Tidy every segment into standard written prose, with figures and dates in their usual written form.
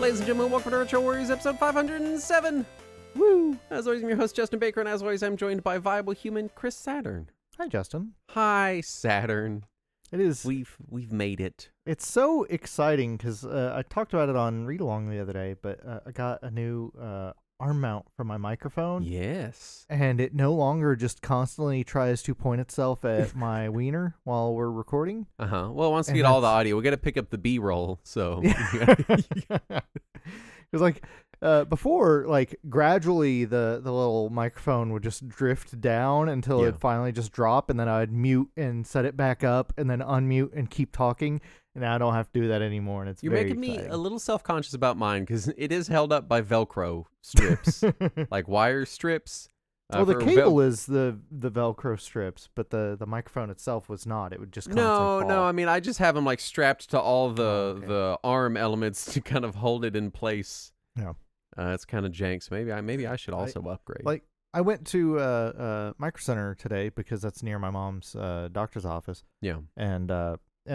ladies and gentlemen, welcome to Retro Warriors episode 507. Woo! As always, I'm your host, Justin Baker, and as always, I'm joined by viable human Chris Saturn. Hi, Justin. Hi, Saturn. It is. We've made it. It's so exciting because I talked about it on Read Along the other day, but I got a new arm mount for my microphone. Yes. And it no longer just constantly tries to point itself at my wiener while we're recording. Well, once we And get all the audio, we got to pick up the B-roll. So It was like before, like gradually the little microphone would just drift down until Yeah. it finally just drop, and then I'd mute and set it back up, and then unmute and keep talking. And now I don't have to do that anymore, and it's you're very making me exciting. a little self-conscious about mine because it is held up by Velcro strips, like wire strips. Well, the for cable is the Velcro strips, but the microphone itself was not. It would just constantly No. fall. I mean, I just have them like strapped to all the okay. the arm elements to kind of hold it in place. Yeah. It's kind of jank. So maybe I should also upgrade. Like I went to Micro Center today because that's near my mom's doctor's office, yeah. and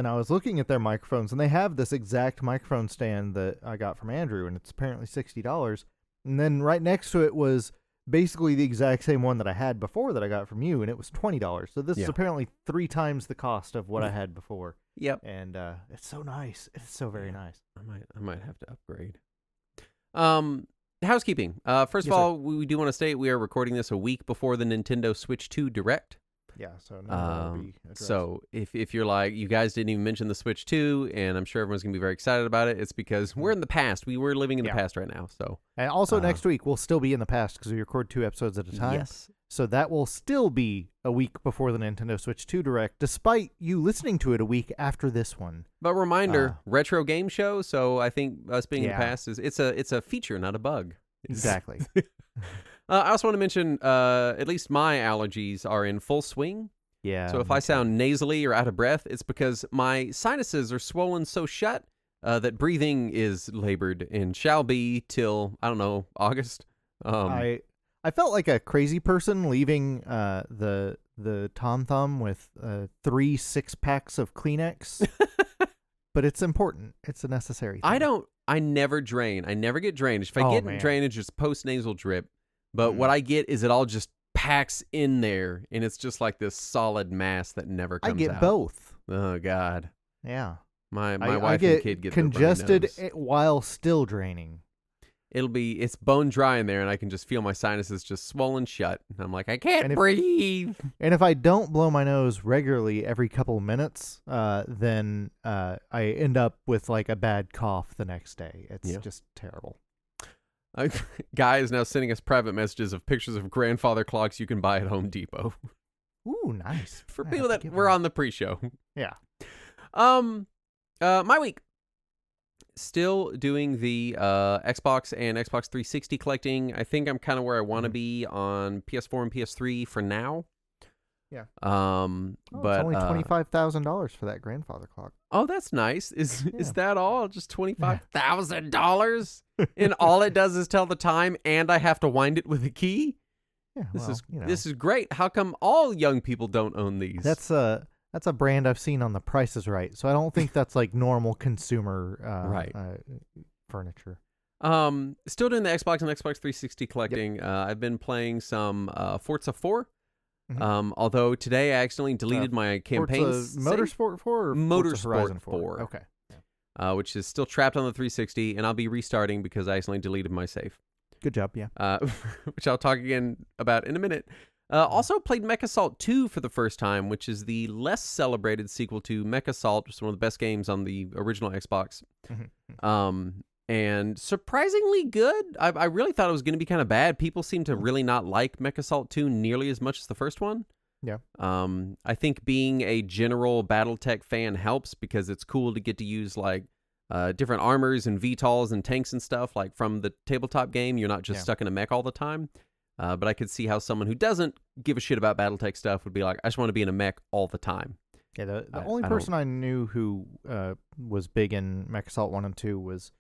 I was looking at their microphones, and they have this exact microphone stand that I got from Andrew, and it's apparently $60. And then right next to it was basically the exact same one that I had before that I got from you, and it was $20. So this is apparently 3 times the cost of what I had before. Yep. And it's so nice. It's so very nice. I might have to upgrade. Housekeeping. First of Yes, all, we do want to state we are recording this a week before the Nintendo Switch 2 Direct. Yeah, so that'll be addressed. So if you're like, you guys didn't even mention the Switch 2, and I'm sure everyone's going to be very excited about it, it's because we're in the past. We're living in the past right now. So And also next week, we'll still be in the past because we record 2 episodes at a time. yes. So that will still be a week before the Nintendo Switch 2 Direct, despite you listening to it a week after this one. But reminder, retro game show. So I think us being in the Yeah. past it's a feature, not a bug. Exactly. I also want to mention, at least my allergies are in full swing. Yeah. So if I sound nasally or out of breath, it's because my sinuses are swollen so shut that breathing is labored and shall be till, I don't know, August. I felt like a crazy person leaving the Tom Thumb with 3 6-packs of Kleenex. But it's important. It's a necessary thing. I never drain. I never get drainage. If I get drainage, it's post-nasal drip. But what I get is it all just packs in there, and it's just like this solid mass that never comes out. I get both. Oh, God. Yeah. My I wife get and kid get the runny congested nose. while still draining. It's bone dry in there, and I can just feel my sinuses just swollen shut. And I'm like, I can't breathe. And if I don't blow my nose regularly every couple of minutes, then I end up with like a bad cough the next day. It's just terrible. Guy is now sending us private messages of pictures of grandfather clocks you can buy at Home Depot. Ooh, nice. For people that were on the pre-show. Yeah. My week. Still doing the Xbox and Xbox 360 collecting. I think I'm kind of where I want to be on PS4 and PS3 for now. Yeah. But it's only $25,000 for that grandfather clock. Oh, that's nice. Is that all? Just $25,000? And all it does is tell the time, and I have to wind it with a key? Yeah, This is great. How come all young people don't own these? That's a brand I've seen on The Price is Right, so I don't think that's like normal consumer furniture. Still doing the Xbox and Xbox 360 collecting. Yep. I've been playing some Forza 4. Mm-hmm. Although today I accidentally deleted my campaign. Motorsport 4 or Motorsport Horizon 4. Okay. Which is still trapped on the 360, and I'll be restarting because I accidentally deleted my save. Good job, yeah. Which I'll talk again about in a minute. Also played MechAssault 2 for the first time, which is the less celebrated sequel to MechAssault, which is one of the best games on the original Xbox. And surprisingly good. I really thought it was going to be kind of bad. People seem to really not like MechAssault 2 nearly as much as the first one. Yeah. I think being a general BattleTech fan helps because it's cool to get to use like different armors and VTOLs and tanks and stuff like from the tabletop game. You're not just stuck in a mech all the time. But I could see how someone who doesn't give a shit about BattleTech stuff would be like, I just want to be in a mech all the time. Yeah, the only person I knew who was big in MechAssault 1 and 2 was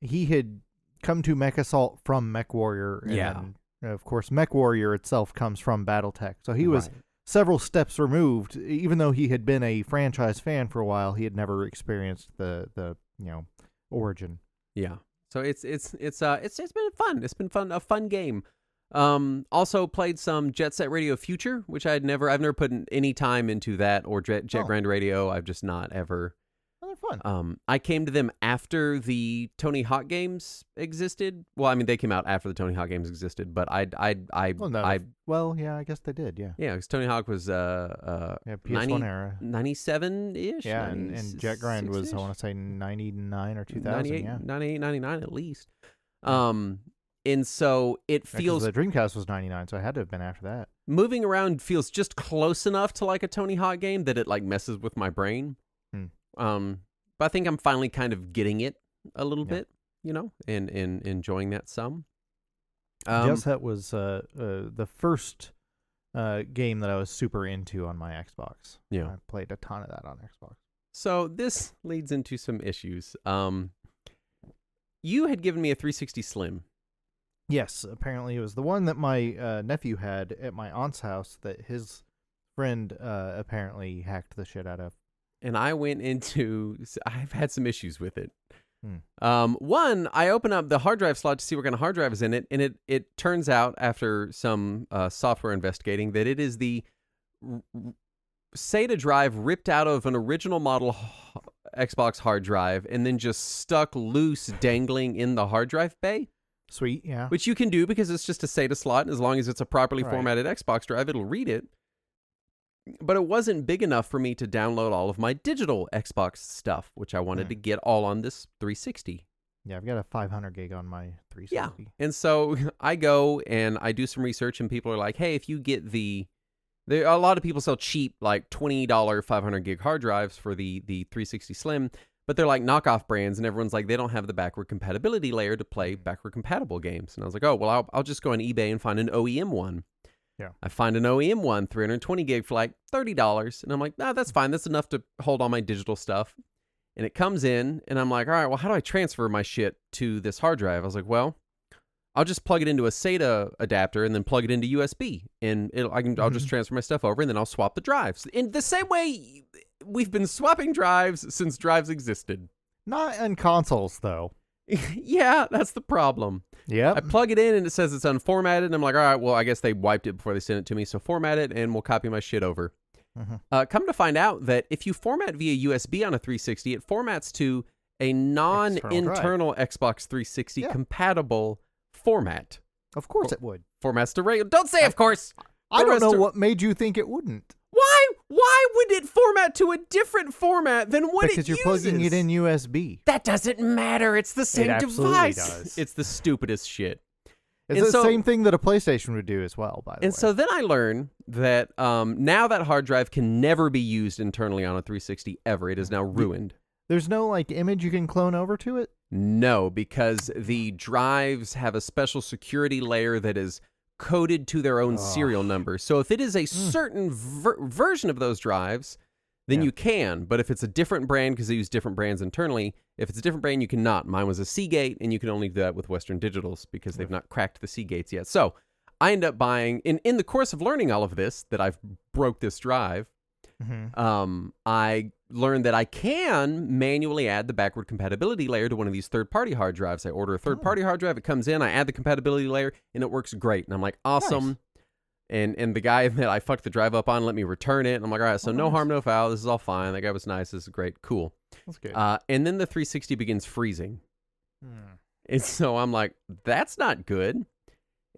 he had come to MechAssault from MechWarrior. And of course, MechWarrior itself comes from BattleTech. So he was several steps removed. Even though he had been a franchise fan for a while, he had never experienced the origin. Yeah. So it's been fun. It's been fun, a fun game. Also played some Jet Set Radio Future, which I've never put any time into that, or Jet Grand Radio. I've just not ever. Oh, they're fun. I came to them after the Tony Hawk games existed. Well, I mean, they came out after the Tony Hawk games existed, but Well, yeah, I guess they did. Yeah. Yeah, because Tony Hawk was PS1 era. 97-ish. Yeah, and Jet Grind was, I want to say, 99 or 2000. 98, 99 at least. And so it feels... the Dreamcast was 99, so it had to have been after that. Moving around feels just close enough to like a Tony Hawk game that it like messes with my brain. But I think I'm finally kind of getting it a little bit, and enjoying that some. Jet Set was the first game that I was super into on my Xbox. Yeah. I played a ton of that on Xbox. So this leads into some issues. You had given me a 360 Slim. Yes, apparently it was the one that my nephew had at my aunt's house that his friend apparently hacked the shit out of. And I've had some issues with it. One, I open up the hard drive slot to see what kind of hard drive is in it, and it turns out after some software investigating that it is the SATA drive ripped out of an original model Xbox hard drive and then just stuck loose dangling in the hard drive bay. Sweet, yeah. Which you can do because it's just a SATA slot, and as long as it's a properly formatted Xbox drive, it'll read it. But it wasn't big enough for me to download all of my digital Xbox stuff, which I wanted to get all on this 360. Yeah, I've got a 500 gig on my 360. Yeah, and so I go and I do some research, and people are like, hey, if you get a lot of people sell cheap, like $20 500 gig hard drives for the 360 Slim, but they're like knockoff brands, and everyone's like, they don't have the backward compatibility layer to play backward compatible games. And I was like, oh, well, I'll just go on eBay and find an OEM one. Yeah. I find an OEM one, 320 gig for like $30. And I'm like, that's fine. That's enough to hold all my digital stuff. And it comes in, and I'm like, all right, well, how do I transfer my shit to this hard drive? I was like, well, I'll just plug it into a SATA adapter and then plug it into USB. And I'll just transfer my stuff over, and then I'll swap the drives. In the same way we've been swapping drives since drives existed. Not in consoles, though. Yeah, that's the problem. Yeah. I plug it in and it says it's unformatted, and I'm like, all right, well, I guess they wiped it before they sent it to me, so format it and we'll copy my shit over. Come to find out that if you format via USB on a 360, it formats to a non-internal Xbox 360 compatible format. Of course it would. Formats to regular. Don't say of course. I don't know what made you think it wouldn't. Why would it format to a different format than what it uses? Because you're plugging it in USB. That doesn't matter. It's the same device. Does. It's the stupidest shit. It's the same thing that a PlayStation would do as well, by the way. And so then I learn that now that hard drive can never be used internally on a 360 ever. It is now ruined. There's no image you can clone over to it? No, because the drives have a special security layer that is coded to their own serial number. So if it is a certain version of those drives, then you can. But if it's a different brand, because they use different brands internally, if it's a different brand, you cannot. Mine was a Seagate, and you can only do that with Western Digitals because they've not cracked the Seagates yet. So I end up buying, in the course of learning all of this, that I've broke this drive, I learned that I can manually add the backward compatibility layer to one of these third-party hard drives. I order a third-party hard drive, it comes in, I add the compatibility layer, and it works great. And I'm like, awesome. Nice. And the guy that I fucked the drive up on let me return it. And I'm like, all right, so no harm, no foul. This is all fine. That guy was nice. This is great. Cool. That's good. And then the 360 begins freezing. And so I'm like, that's not good.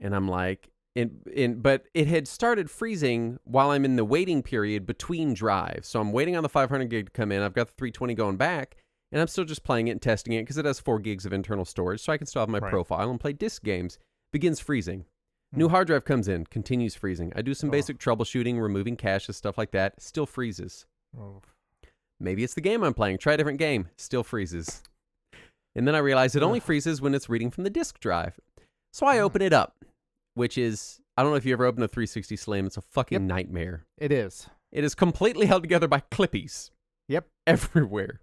And I'm like, but it had started freezing while I'm in the waiting period between drives. So I'm waiting on the 500 gig to come in. I've got the 320 going back, and I'm still just playing it and testing it because it has 4 gigs of internal storage, so I can still have my profile and play disc games. Begins freezing. New hard drive comes in, continues freezing. I do some basic troubleshooting, removing caches, stuff like that. Still freezes. Maybe it's the game I'm playing. Try a different game. Still freezes. And then I realize it only freezes when it's reading from the disk drive. So I open it up. Which is, I don't know if you ever opened a 360 Slim. It's a fucking nightmare. It is. It is completely held together by clippies. Yep. Everywhere.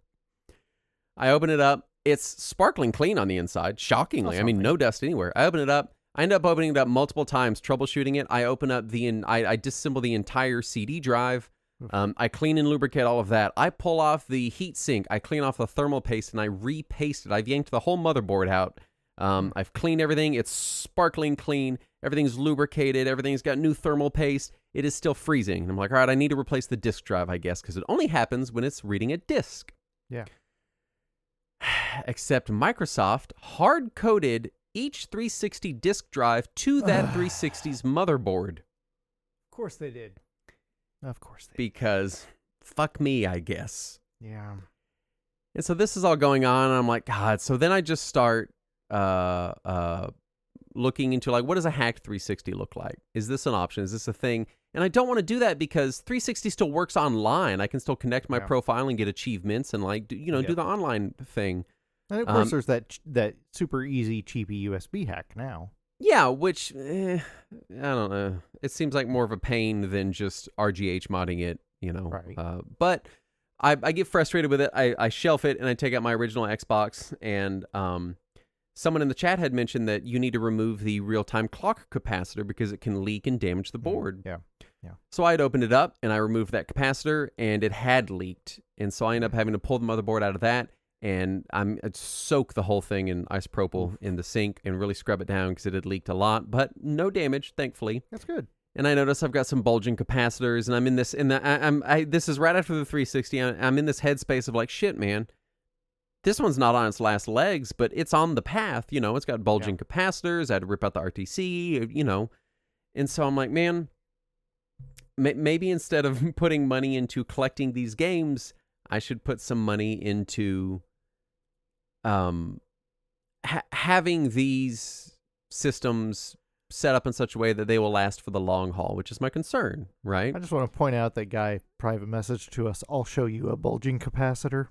I open it up. It's sparkling clean on the inside. Shockingly. I mean, no dust anywhere. I open it up. I end up opening it up multiple times, troubleshooting it. I open up I disassemble the entire CD drive. I clean and lubricate all of that. I pull off the heat sink. I clean off the thermal paste and I repaste it. I've yanked the whole motherboard out. I've cleaned everything. It's sparkling clean. Everything's lubricated. Everything's got new thermal paste. It is still freezing. And I'm like, all right, I need to replace the disk drive, I guess, because it only happens when it's reading a disk. Yeah. Except Microsoft hard-coded each 360 disk drive to that 360's motherboard. Of course they did. Of course they did. Because fuck me, I guess. Yeah. And so this is all going on, and I'm like, God. So then I just start looking into, like, what does a hacked 360 look like? Is this an option? Is this a thing? And I don't want to do that because 360 still works online. I can still connect my profile and get achievements and, like, do the online thing. And of course, there's that super easy, cheapy USB hack now. Yeah, which, I don't know. It seems like more of a pain than just RGH modding it, Right. But I get frustrated with it. I shelf it and I take out my original Xbox. And someone in the chat had mentioned that you need to remove the real-time clock capacitor because it can leak and damage the board. Yeah. So I had opened it up and I removed that capacitor and it had leaked. And so I ended up having to pull the motherboard out of that. And I'd soak the whole thing in isopropyl in the sink and really scrub it down because it had leaked a lot, but no damage, thankfully. That's good. And I notice I've got some bulging capacitors, and I'm in this. This is right after the 360. I'm in this headspace of like, shit, man. This one's not on its last legs, but it's on the path. It's got bulging capacitors. I had to rip out the RTC. And so I'm like, man, maybe instead of putting money into collecting these games, I should put some money into having these systems set up in such a way that they will last for the long haul, which is my concern, right? I just want to point out that guy private message to us, I'll show you a bulging capacitor.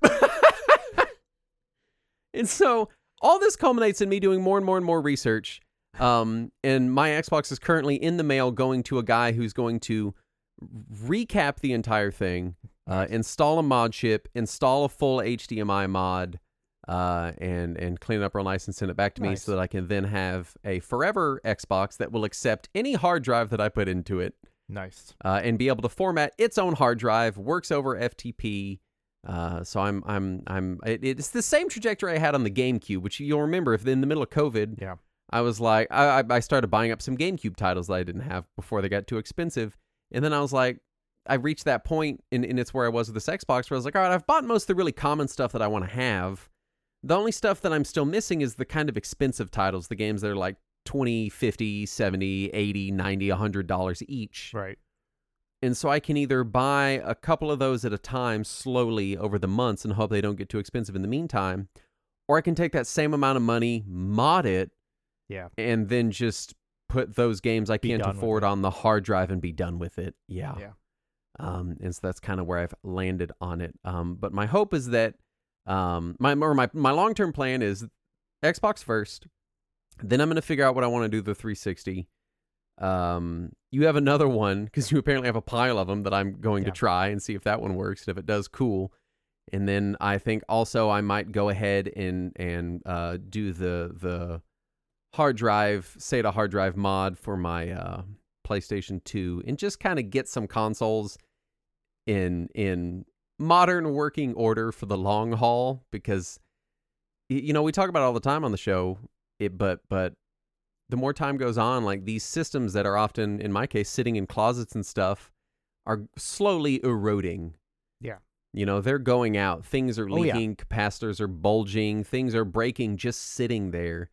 And so all this culminates in me doing more and more and more research. And my Xbox is currently in the mail going to a guy who's going to recap the entire thing, install a mod chip, install a full HDMI mod, and clean it up real nice and send it back to me so that I can then have a forever Xbox that will accept any hard drive that I put into it. Nice. And be able to format its own hard drive, works over FTP. So it's the same trajectory I had on the GameCube, which you'll remember if in the middle of COVID, I was like, I started buying up some GameCube titles that I didn't have before they got too expensive. And then I was like, I reached that point, and it's where I was with this Xbox, where I was like, all right, I've bought most of the really common stuff that I want to have. The only stuff that I'm still missing is the kind of expensive titles, the games that are like $20, $50, $70, $80, $90, $100 each. Right. And so I can either buy a couple of those at a time slowly over the months and hope they don't get too expensive in the meantime, or I can take that same amount of money, mod it, and then just put those games I can't afford on the hard drive and be done with it. Yeah. And so that's kind of where I've landed on it. But my hope is that my long-term plan is Xbox first. Then I'm going to figure out what I want to do with the 360. You have another one because you apparently have a pile of them that I'm going to try and see if that one works. And if it does, cool. And then I think also I might go ahead and do the SATA hard drive mod for my PlayStation 2 and just kind of get some consoles in modern working order for the long haul, because we talk about it all the time on the show, but the more time goes on, like these systems that are often, in my case, sitting in closets and stuff are slowly eroding. They're going out. Things are leaking, capacitors are bulging, things are breaking just sitting there.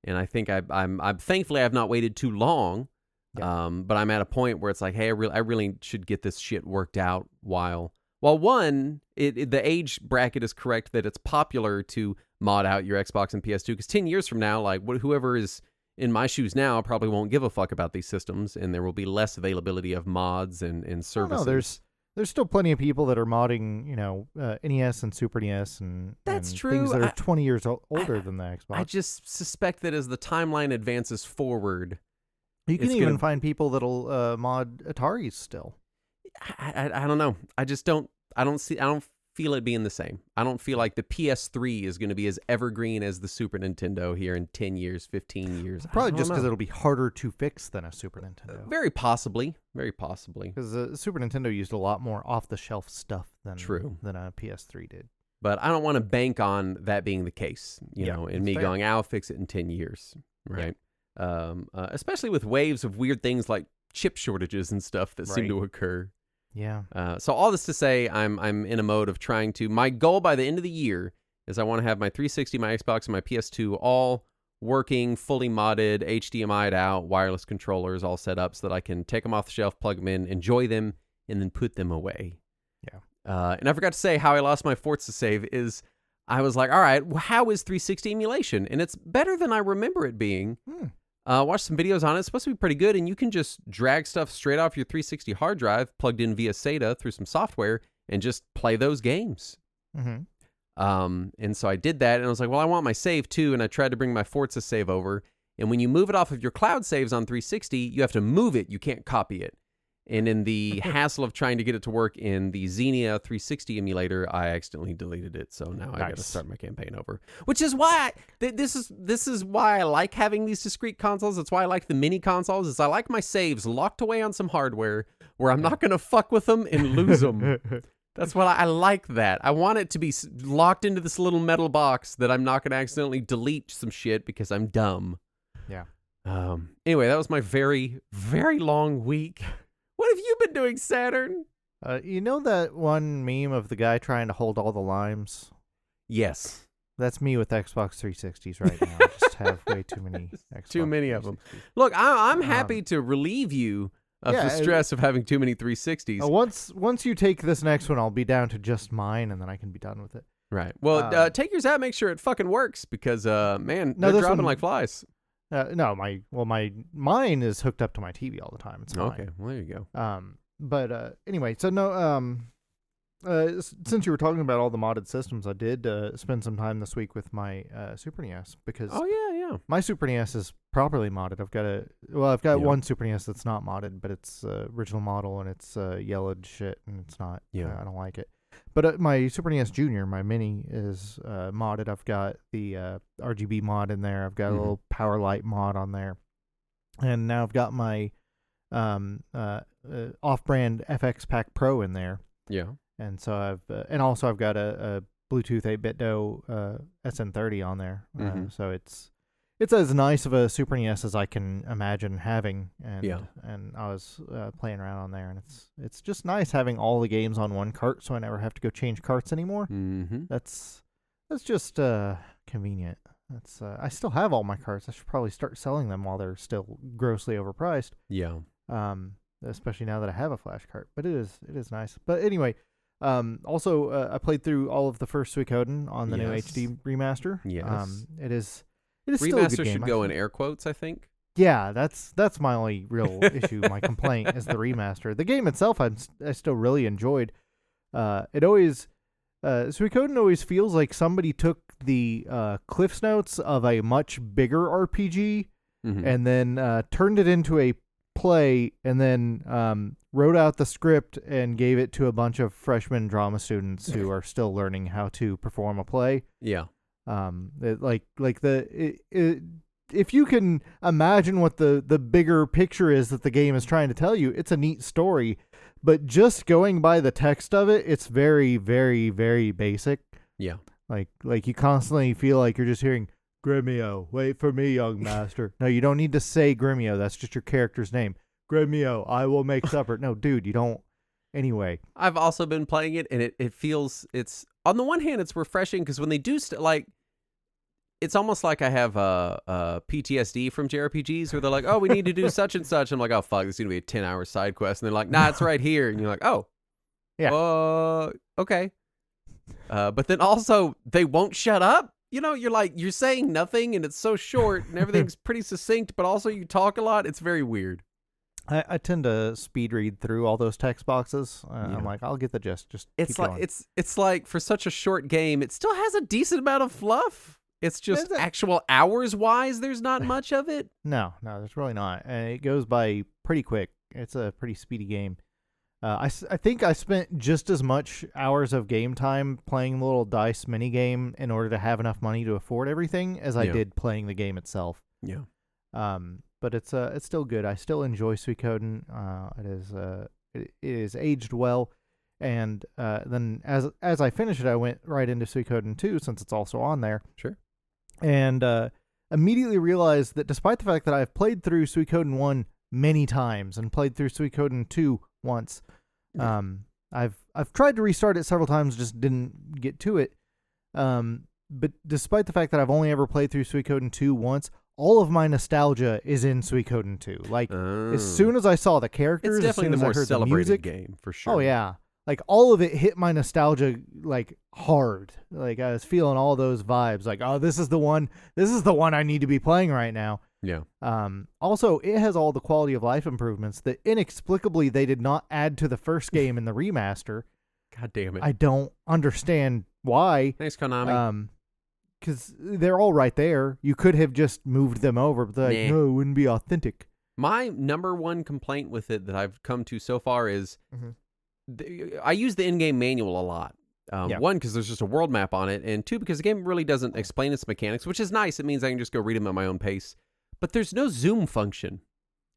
And I think I'm thankfully I've not waited too long. But I'm at a point where it's like, hey, I really should get this shit worked out while one, the age bracket is correct that it's popular to mod out your Xbox and PS2, because 10 years from now, like whoever is in my shoes now probably won't give a fuck about these systems, and there will be less availability of mods and services. No, there's still plenty of people that are modding, NES and Super NES and true. Things that are 20 years older than the Xbox. I just suspect that as the timeline advances forward, you can even find people that'll mod Ataris still. I don't know. I don't feel it being the same. I don't feel like the PS3 is going to be as evergreen as the Super Nintendo here in 10 years, 15 years. Probably just because it'll be harder to fix than a Super Nintendo. Very possibly. Very possibly. Because the Super Nintendo used a lot more off-the-shelf stuff than a PS3 did. But I don't want to bank on that being the case, you know, and me fair. going, I'll fix it in 10 years, right? Especially with waves of weird things like chip shortages and stuff that seem to occur. Yeah. So all this to say, I'm in a mode of trying to. My goal by the end of the year is I want to have my 360, my Xbox, and my PS2 all working, fully modded, HDMI'd out, wireless controllers all set up so that I can take them off the shelf, plug them in, enjoy them, and then put them away. Yeah. And I forgot to say how I lost my Forza save is I was like, all right, well, how is 360 emulation? And it's better than I remember it being. Watched some videos on it. It's supposed to be pretty good, and you can just drag stuff straight off your 360 hard drive, plugged in via SATA through some software, and just play those games. And so I did that, and I was like, well, I want my save too, and I tried to bring my Forza save over. And when you move it off of your cloud saves on 360, you have to move it. You can't copy it. And in the hassle of trying to get it to work in the Xenia 360 emulator, I accidentally deleted it. So now I got to start my campaign over. Which is why this is why I like having these discrete consoles. That's why I like the mini consoles. Is I like my saves locked away on some hardware where I'm not going to fuck with them and lose them. That's what I like. That I want it to be locked into this little metal box that I'm not going to accidentally delete some shit because I'm dumb. Yeah. Anyway, that was my very, very long week. What have you been doing, Saturn? You know that one meme of the guy trying to hold all the limes? Yes. That's me with Xbox 360s right now. I just have way too many Xbox Too many of them. 360s. Look, I'm happy to relieve you of the stress of having too many 360s. Once you take this next one, I'll be down to just mine, and then I can be done with it. Right. Well, take yours out. Make sure it fucking works because, man, they're dropping like flies. No, mine is hooked up to my TV all the time. It's fine. Okay, well, there you go. But anyway, so no, since you were talking about all the modded systems, I did spend some time this week with my Super NES because my Super NES is properly modded. I've got one Super NES that's not modded, but it's original model and it's yellowed shit and it's not. I don't like it. But my Super NES Junior, my mini, is modded. I've got the RGB mod in there. I've got a little Power Light mod on there. And now I've got my off-brand FX Pack Pro in there. Yeah. And so I've got a Bluetooth 8-bit SN30 on there. So it's as nice of a Super NES as I can imagine having, and I was playing around on there, and it's just nice having all the games on one cart, so I never have to go change carts anymore. That's just convenient. I still have all my carts. I should probably start selling them while they're still grossly overpriced. Yeah. Especially now that I have a flash cart, but it is nice. But anyway, also I played through all of the first Suikoden on the new HD remaster. Yes. It is still a good Remaster game. should go in air quotes, I think. Yeah, that's my only real issue. My complaint is the remaster. The game itself, I still really enjoyed. Suikoden always feels like somebody took the Cliff's Notes of a much bigger RPG and then turned it into a play, and then wrote out the script and gave it to a bunch of freshman drama students who are still learning how to perform a play. Yeah. If you can imagine what the bigger picture is that the game is trying to tell you, it's a neat story. But just going by the text of it, it's very, very, very basic. Yeah. Like you constantly feel like you're just hearing, Gremio, wait for me, young master. No, you don't need to say Gremio. That's just your character's name. Gremio, I will make supper. No, dude, you don't. Anyway. I've also been playing it, and it feels, it's, on the one hand, it's refreshing, because when they do, it's almost like I have PTSD from JRPGs where they're like, oh, we need to do such and such. I'm like, oh, fuck, this is going to be a 10-hour side quest. And they're like, nah, it's right here. And you're like, oh. Yeah. Okay. But then also, they won't shut up. You know, you're saying nothing, and it's so short, and everything's pretty succinct, but also you talk a lot. It's very weird. I tend to speed read through all those text boxes. I'm like, I'll get the gist. Just it's keep like going. it's like for such a short game, it still has a decent amount of fluff. It's just actual hours wise, there's not much of it. No, there's really not, and it goes by pretty quick. It's a pretty speedy game. I think I spent just as much hours of game time playing the little dice mini game in order to have enough money to afford everything as I did playing the game itself. Yeah. But it's still good. I still enjoy Suikoden. It is aged well, and then as I finished it, I went right into Suikoden 2 since it's also on there. Sure. And immediately realized that despite the fact that I've played through Suikoden 1 many times and played through Suikoden 2 once, I've tried to restart it several times, just didn't get to it. But despite the fact that I've only ever played through Suikoden 2 once, all of my nostalgia is in Suikoden 2. Like, as soon as I saw the characters, it's definitely as soon the as more I heard celebrated the music, game for sure. oh yeah, like all of it hit my nostalgia like hard. Like I was feeling all those vibes. Like, oh, this is the one I need to be playing right now. Yeah. Also, it has all the quality of life improvements that inexplicably they did not add to the first game in the remaster. God damn it! I don't understand why. Thanks, Konami. Because they're all right there. You could have just moved them over, but they're like, no, it wouldn't be authentic. My number one complaint with it that I've come to so far is I use the in-game manual a lot. One, because there's just a world map on it, and two, because the game really doesn't explain its mechanics, which is nice. It means I can just go read them at my own pace. But there's no zoom function.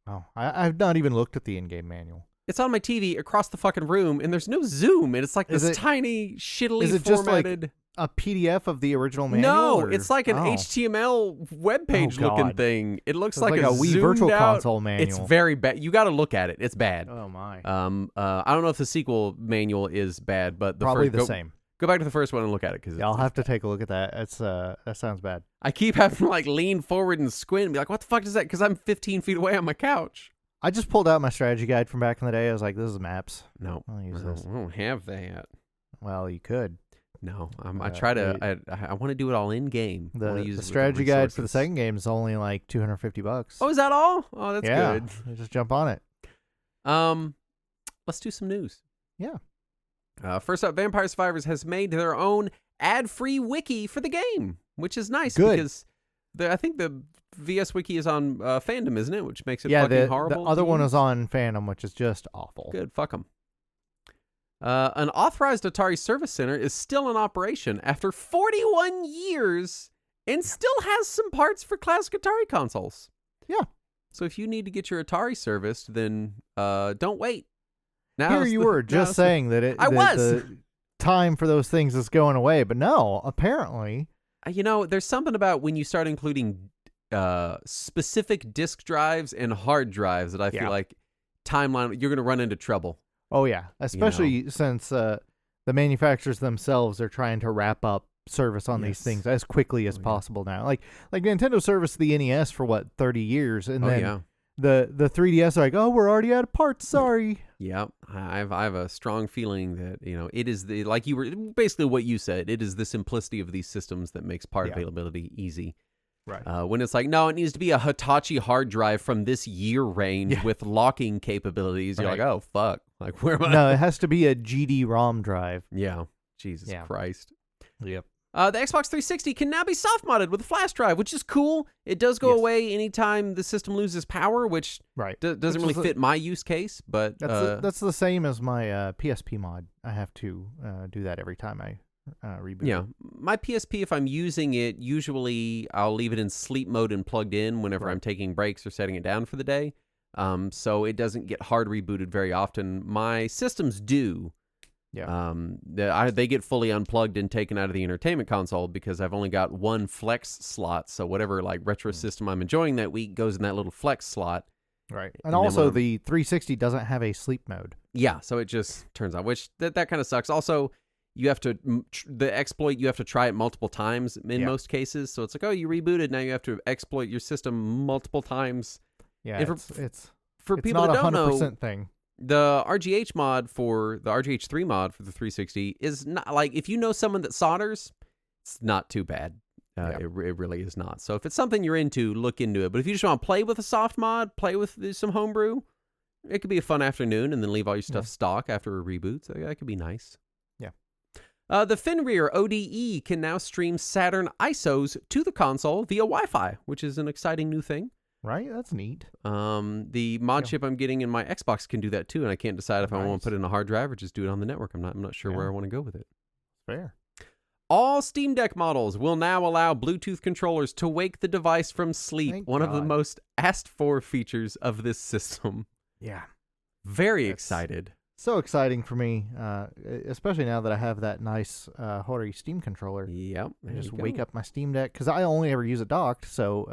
Oh, I've not even looked at the in-game manual. It's on my TV across the fucking room, and there's no zoom, and it's like this tiny, shittily is it formatted... Just like a PDF of the original manual? No, it's like an HTML webpage looking thing. It looks like a Wii Virtual Console manual. It's very bad. You got to look at it. It's bad. Oh my. I don't know if the sequel manual is bad, but probably the same. Go back to the first one and look at it because I'll have to take a look at that. It's that sounds bad. I keep having to like lean forward and squint and be like, "What the fuck is that?" Because I'm 15 feet away on my couch. I just pulled out my strategy guide from back in the day. I was like, "This is maps." No, I'll use this. I don't have that. Well, you could. No, I try to. I want to do it all in game. The strategy guide for the second game is only like $250. Oh, is that all? Oh, that's good. Just jump on it. Let's do some news. Yeah. First up, Vampire Survivors has made their own ad-free wiki for the game, which is nice because I think the VS Wiki is on Fandom, isn't it? Which makes it fucking horrible. The other one is on Fandom, which is just awful. Good, fuck them. An authorized Atari Service Center is still in operation after 41 years and still has some parts for classic Atari consoles. Yeah. So if you need to get your Atari serviced, then don't wait. Here you were just saying that the time for those things is going away, but no, apparently. There's something about when you start including specific disk drives and hard drives that I feel like timeline, you're going to run into trouble. Oh, yeah, especially since the manufacturers themselves are trying to wrap up service on these things as quickly as possible now. Like Nintendo serviced the NES for 30 years, and then the 3DS are like, oh, we're already out of parts. Sorry. Yeah, I have a strong feeling that it is basically what you said. It is the simplicity of these systems that makes part availability easy. Right. When it's like, no, it needs to be a Hitachi hard drive from this year range with locking capabilities. You're like, oh fuck, like where am I? No, it has to be a GD-ROM drive. Yeah, Jesus Christ. Yep. The Xbox 360 can now be soft modded with a flash drive, which is cool. It does go away anytime the system loses power, which doesn't really fit my use case. But that's the same as my PSP mod. I have to do that every time I reboot. Yeah, my PSP, if I'm using it, usually I'll leave it in sleep mode and plugged in whenever I'm taking breaks or setting it down for the day. So it doesn't get hard rebooted very often. My systems do. Yeah. They get fully unplugged and taken out of the entertainment console because I've only got one flex slot. So whatever retro system I'm enjoying that week goes in that little flex slot. Right. And also the 360 doesn't have a sleep mode. Yeah. So it just turns on, which that kind of sucks. Also, you have to the exploit. You have to try it multiple times in most cases. So it's like, oh, you rebooted. Now you have to exploit your system multiple times. Yeah. It's people not that don't know. 100% thing. The RGH mod for the RGH3 mod for the 360 is not like if you know someone that solders, it's not too bad. It really is not. So if it's something you're into, look into it. But if you just want to play with a soft mod, play with some homebrew, it could be a fun afternoon and then leave all your stuff stock after a reboot. So that could be nice. Yeah. The Fenrir ODE can now stream Saturn ISOs to the console via Wi-Fi, which is an exciting new thing. Right? That's neat. The mod chip I'm getting in my Xbox can do that too, and I can't decide if I want to put it in a hard drive or just do it on the network. I'm not sure where I want to go with it. Fair. All Steam Deck models will now allow Bluetooth controllers to wake the device from sleep. Thank One of the God. most asked for features of this system. Yeah. Very excited. So exciting for me, especially now that I have that nice Hori Steam controller. Yep. I just wake up my Steam Deck because I only ever use it docked, so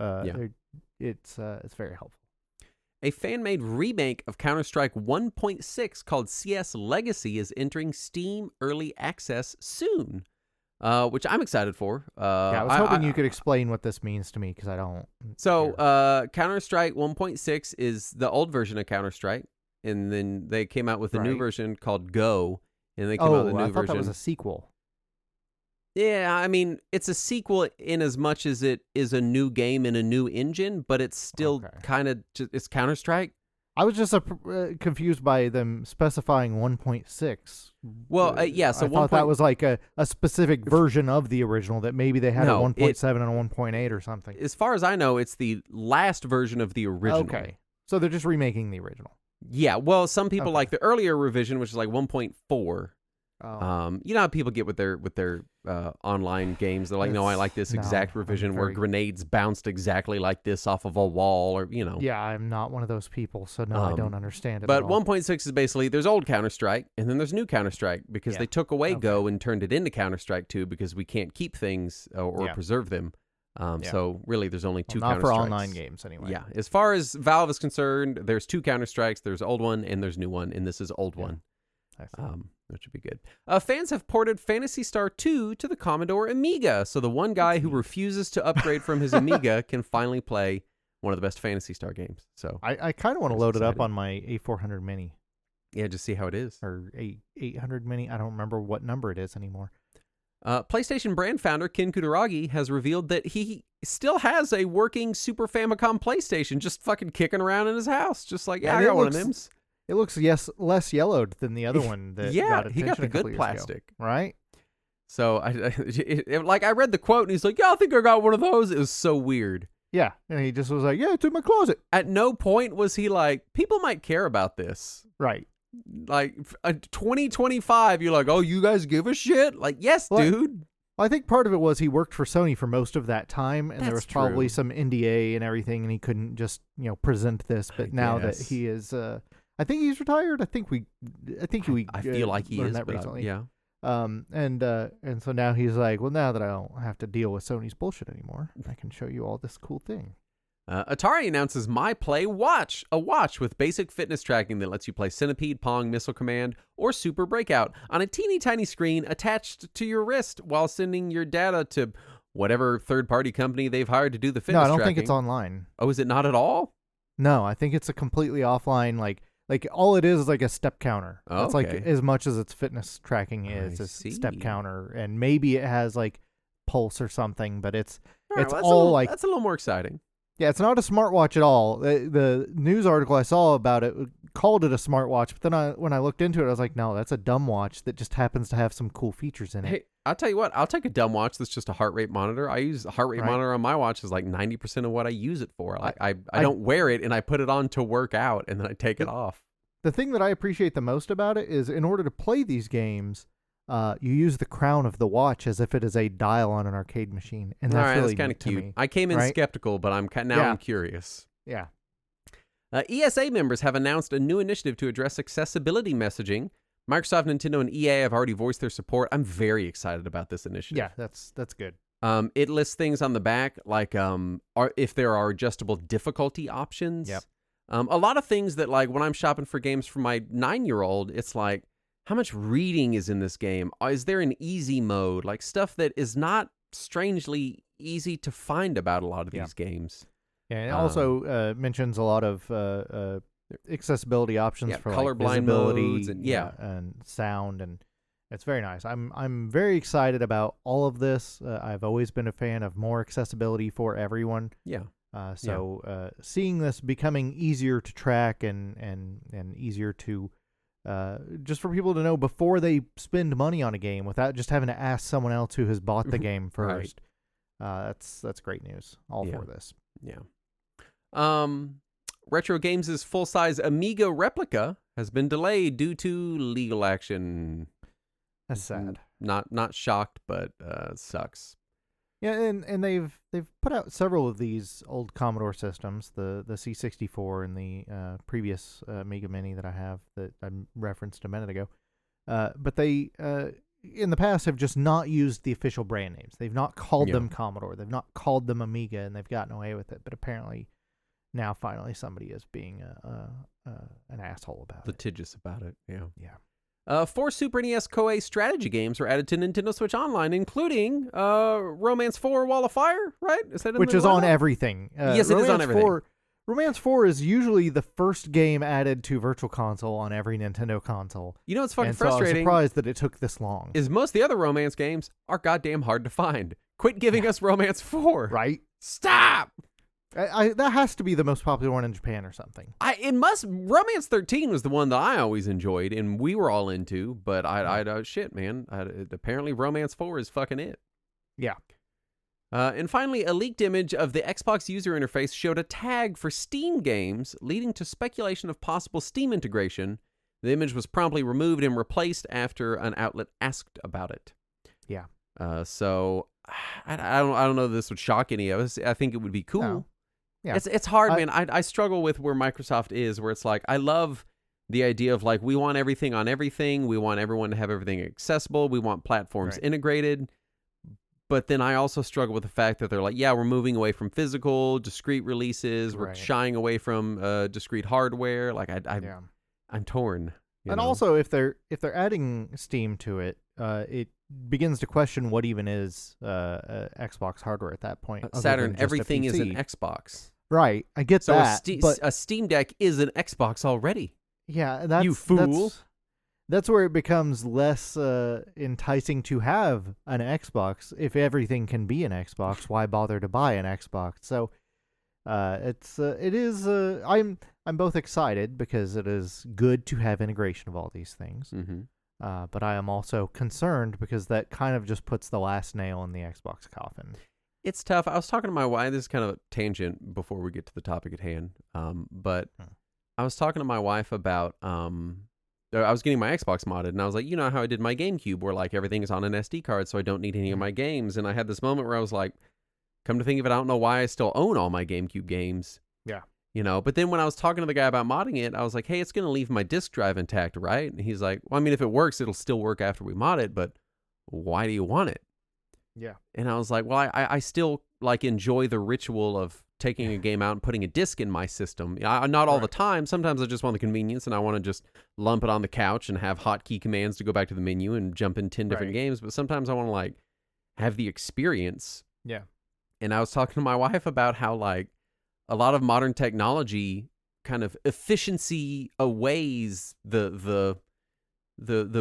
it's very helpful. A fan-made remake of Counter-Strike 1.6 called CS Legacy is entering Steam Early Access soon, which I'm excited for. I was hoping you could explain what this means to me because I don't. So Counter-Strike 1.6 is the old version of Counter-Strike, and then they came out with a new version called Go, and they came out with a new I thought version. that was a sequel. Yeah, I mean, it's a sequel in as much as it is a new game in a new engine, but it's still kind of it's Counter-Strike. I was just confused by them specifying 1.6. Well, yeah, so I thought that was like a specific version of the original that maybe they had a 1.7 and a 1.8 or something. As far as I know, it's the last version of the original. Okay, so they're just remaking the original. Yeah, well, some people like the earlier revision, which is like 1.4. Oh. You know how people get with their online games. They're like, no, I like this exact revision where grenades bounced exactly like this off of a wall, or you know. Yeah, I'm not one of those people, so no, I don't understand it. But at all. 1.6 is basically there's old Counter-Strike and then there's new Counter-Strike because they took away Go and turned it into Counter-Strike 2 because we can't keep things or preserve them. So really, there's only two Counter-Strikes. Not for online games, anyway. Yeah, as far as Valve is concerned, there's two Counter-Strikes. There's old one and there's new one, and this is old one. Which would be good. Fans have ported Phantasy Star 2 to the Commodore Amiga, so the one guy who refuses to upgrade from his Amiga can finally play one of the best Phantasy Star games. So I kind of want to load it up on my A400 Mini. Yeah, just see how it is. Or A800 Mini. I don't remember what number it is anymore. PlayStation brand founder Ken Kutaragi has revealed that he still has a working Super Famicom PlayStation just fucking kicking around in his house. Just like, I got one of them. It looks less yellowed than the other one. That got he got the good years plastic, ago, right? So I read the quote and he's like, "Yeah, I think I got one of those." It was so weird. Yeah, and he just was like, "Yeah, it's in my closet." At no point was he like, "People might care about this." Right. Like 2025, you're like, "Oh, you guys give a shit?" Like, yes, dude. Well, I think part of it was he worked for Sony for most of that time, and there was probably true. some NDA and everything, and he couldn't just present this. But now that he is. I think he's retired. I think I feel like he is that but recently. yeah. And so now he's like, well, now that I don't have to deal with Sony's bullshit anymore, I can show you all this cool thing. Atari announces My Play Watch, a watch with basic fitness tracking that lets you play Centipede, Pong, Missile Command, or Super Breakout on a teeny tiny screen attached to your wrist while sending your data to whatever third-party company they've hired to do the fitness No, I don't tracking. think it's online. Oh, is it not at all? No, I think it's a completely offline, like all it is like a step counter. Oh, That's like as much as its fitness tracking is a step counter, and maybe it has like pulse or something, but it's that's a little more exciting. Yeah, it's not a smartwatch at all. The news article I saw about it called it a smartwatch, but then when I looked into it, I was like, no, that's a dumb watch that just happens to have some cool features in it. Hey, I'll tell you what, I'll take a dumb watch that's just a heart rate monitor. I use a heart rate monitor on my watch is like 90% of what I use it for. Like I don't wear it and I put it on to work out and then I take it off. The thing that I appreciate the most about it is in order to play these games, you use the crown of the watch as if it is a dial on an arcade machine, and that's really kind of cute. me, I came in skeptical, but I'm curious. Yeah. ESA members have announced a new initiative to address accessibility messaging. Microsoft, Nintendo, and EA have already voiced their support. I'm very excited about this initiative. Yeah, that's good. It lists things on the back like if there are adjustable difficulty options. Yep. A lot of things that like when I'm shopping for games for my 9-year-old, it's like, how much reading is in this game? Is there an easy mode? Like stuff that is not strangely easy to find about a lot of these games. Yeah, and it also mentions a lot of accessibility options for colorblind like visibility modes and sound, and it's very nice. I'm very excited about all of this. I've always been a fan of more accessibility for everyone. Yeah. Seeing this becoming easier to track and easier to just for people to know before they spend money on a game without just having to ask someone else who has bought the game first. That's great news. All for this. Yeah. Retro Games' full-size Amiga replica has been delayed due to legal action. That's sad. Not shocked, but sucks. Yeah, and they've put out several of these old Commodore systems, the C64 and the previous Amiga Mini that I have that I referenced a minute ago. But they in the past have just not used the official brand names. They've not called them Commodore. They've not called them Amiga, and they've gotten away with it. But apparently, now finally somebody is being an asshole about it. Litigious about it. Yeah. Yeah. 4 Super NES Koei strategy games were added to Nintendo Switch Online, including Romance 4 Wall of Fire, right? Is that Which is on everything. Yes, it is on everything. Romance 4 is usually the first game added to Virtual Console on every Nintendo console. You know what's fucking and frustrating? So I was surprised that it took this long. Is most of the other Romance games are goddamn hard to find. Quit giving us Romance 4. Right? Stop! That has to be the most popular one in Japan or something. Romance 13 was the one that I always enjoyed and we were all into, but shit, man. Apparently Romance 4 is fucking it. Yeah. And finally, a leaked image of the Xbox user interface showed a tag for Steam games, leading to speculation of possible Steam integration. The image was promptly removed and replaced after an outlet asked about it. Yeah. So I don't know if this would shock any of us. I think it would be cool. No. Yeah. It's hard, man. I struggle with where Microsoft is, where it's like, I love the idea of like, we want everything on everything. We want everyone to have everything accessible. We want platforms integrated. But then I also struggle with the fact that they're like, yeah, we're moving away from physical, discrete releases. We're shying away from discrete hardware. Like I'm torn. And also, if they're adding Steam to it, it begins to question what even is Xbox hardware at that point. Saturn, everything is an Xbox. Right, I get that. So a Steam Deck is an Xbox already. Yeah, you fool. That's where it becomes less enticing to have an Xbox. If everything can be an Xbox, why bother to buy an Xbox? So it is. I'm both excited because it is good to have integration of all these things. Mm-hmm. But I am also concerned because that kind of just puts the last nail in the Xbox coffin. It's tough. I was talking to my wife. This is kind of a tangent before we get to the topic at hand. But I was talking to my wife about I was getting my Xbox modded, and I was like, you know how I did my GameCube, where like everything is on an SD card, so I don't need any of my games. And I had this moment where I was like, come to think of it, I don't know why I still own all my GameCube games. Yeah. You know, but then when I was talking to the guy about modding it, I was like, hey, it's going to leave my disk drive intact, right? And he's like, well, I mean, if it works, it'll still work after we mod it, but why do you want it? Yeah. And I was like, well, I still like enjoy the ritual of taking a game out and putting a disc in my system. Not all the time. Sometimes I just want the convenience and I want to just lump it on the couch and have hotkey commands to go back to the menu and jump in 10 different games. But sometimes I want to like have the experience. Yeah. And I was talking to my wife about how like a lot of modern technology kind of efficiency aways the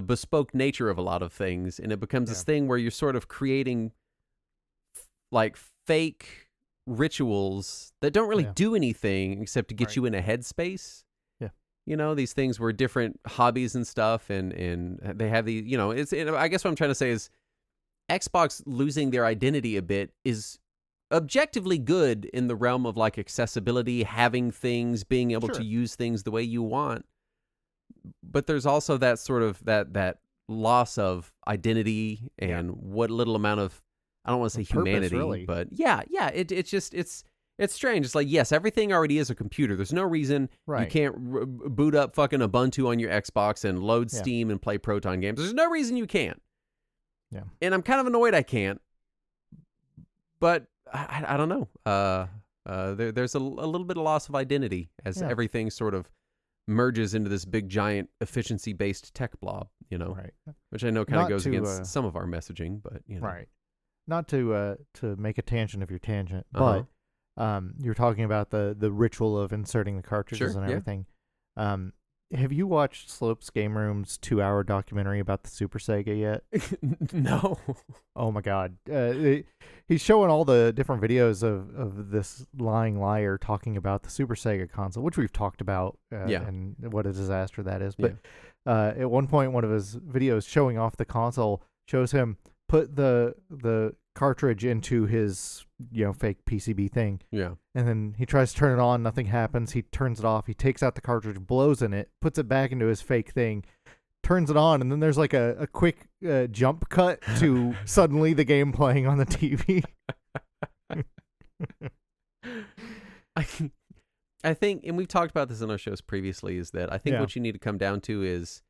bespoke nature of a lot of things, and it becomes this thing where you're sort of creating like fake rituals that don't really do anything except to get you in a headspace. Yeah. You know, these things were different hobbies and stuff, and they have these, you know, I guess what I'm trying to say is Xbox losing their identity a bit is objectively good in the realm of like accessibility, having things, being able to use things the way you want. But there's also that sort of that loss of identity and what little amount of, I don't want to say humanity, really. But it's just it's strange. It's like, yes, everything already is a computer. There's no reason you can't boot up fucking Ubuntu on your Xbox and load Steam and play Proton games. There's no reason you can't. Yeah. And I'm kind of annoyed I can't. But I don't know. There's a little bit of loss of identity as everything sort of merges into this big giant efficiency based tech blob, you know, which I know kind of goes against some of our messaging, but you know, not to make a tangent of your tangent, but you're talking about the ritual of inserting the cartridges and everything. Have you watched Slopes Game Room's 2-hour documentary about the Super Sega yet? No. Oh my God. He's showing all the different videos of this lying liar talking about the Super Sega console, which we've talked about and what a disaster that is. But at one point, one of his videos showing off the console shows him put the cartridge into his fake PCB thing. Yeah. And then he tries to turn it on, nothing happens. He turns it off. He takes out the cartridge, blows in it, puts it back into his fake thing, turns it on, and then there's like a quick jump cut to suddenly the game playing on the TV. I think, and we've talked about this in our shows previously, is that I think what you need to come down to is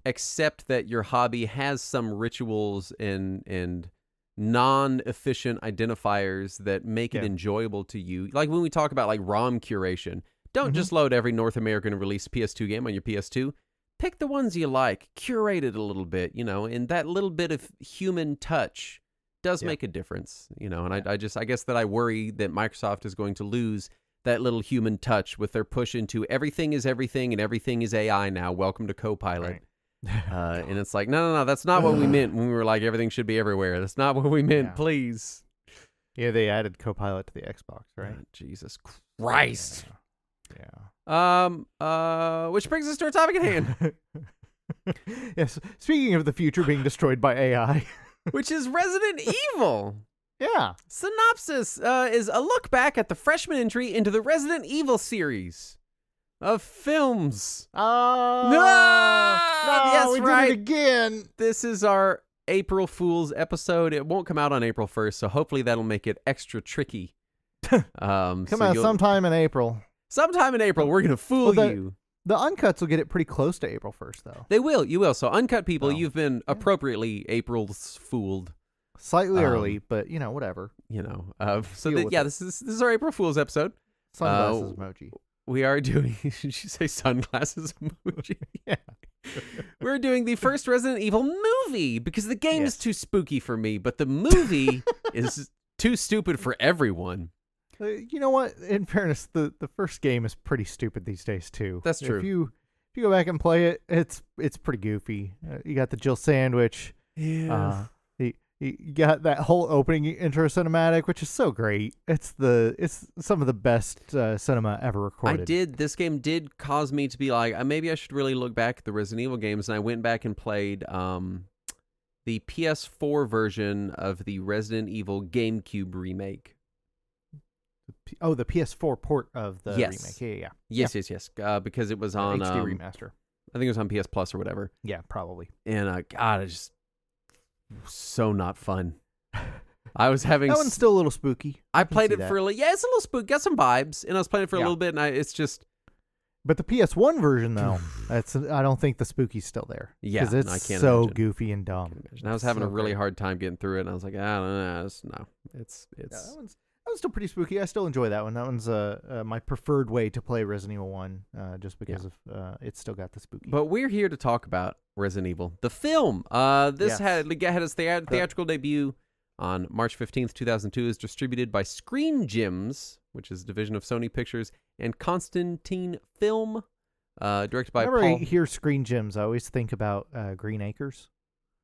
accept that your hobby has some rituals and non-efficient identifiers that make it enjoyable to you. Like when we talk about like ROM curation, don't just load every North American released PS2 game on your PS2. Pick the ones you like, curate it a little bit, and that little bit of human touch does make a difference, and I guess that I worry that Microsoft is going to lose that little human touch with their push into everything is everything and everything is AI now. Welcome to Copilot. Right. And it's like, no, that's not what we meant when we were like, everything should be everywhere. That's not what we meant, please. Yeah, they added Copilot to the Xbox, right? Jesus Christ. Yeah. Which brings us to our topic at hand. Yes. Speaking of the future being destroyed by AI, which is Resident Evil. Yeah. Synopsis is a look back at the freshman entry into the Resident Evil series of films. Oh, no! Yes, we did it again. This is our April Fool's episode. It won't come out on April 1st, so hopefully that'll make it extra tricky. Come out sometime in April. Sometime in April, we're going to fool you. The Uncuts will get it pretty close to April 1st, though. They will. You will. So, Uncut people, you've been appropriately April's fooled. Slightly early, but, whatever. This is our April Fool's episode. Sunglasses emoji. We are doing, did you say sunglasses emoji? Yeah. We're doing the first Resident Evil movie because the game is too spooky for me, but the movie is too stupid for everyone. You know what? In fairness, the first game is pretty stupid these days too. That's true. If you go back and play it, it's pretty goofy. You got the Jill sandwich. Yeah. You got that whole opening intro cinematic, which is so great. It's some of the best cinema ever recorded. This game did cause me to be like, maybe I should really look back at the Resident Evil games, and I went back and played the PS4 version of the Resident Evil GameCube remake. Oh, the PS4 port of the remake. Yeah. Yes. Because it was on HD remaster. I think it was on PS Plus or whatever. Yeah, probably. And God, it just so not fun. I was having that one's still a little spooky. I played it for it's a little spooky. Got some vibes, and I was playing it for a little bit, and it's just. But the PS1 version, though, I don't think the spooky's still there. Yeah, because it's I can't so imagine. Goofy and dumb. I was having a really hard time getting through it, and I was like, I don't know, it's. Yeah, that one's still pretty spooky. I still enjoy that one. That one's my preferred way to play Resident Evil 1, just because of it's still got the spooky. But we're here to talk about Resident Evil, the film. This had its theatrical debut on March 15th, 2002. Is distributed by Screen Gems, which is a division of Sony Pictures, and Constantine Film, directed by Whenever Paul. I hear Screen Gems, I always think about Green Acres.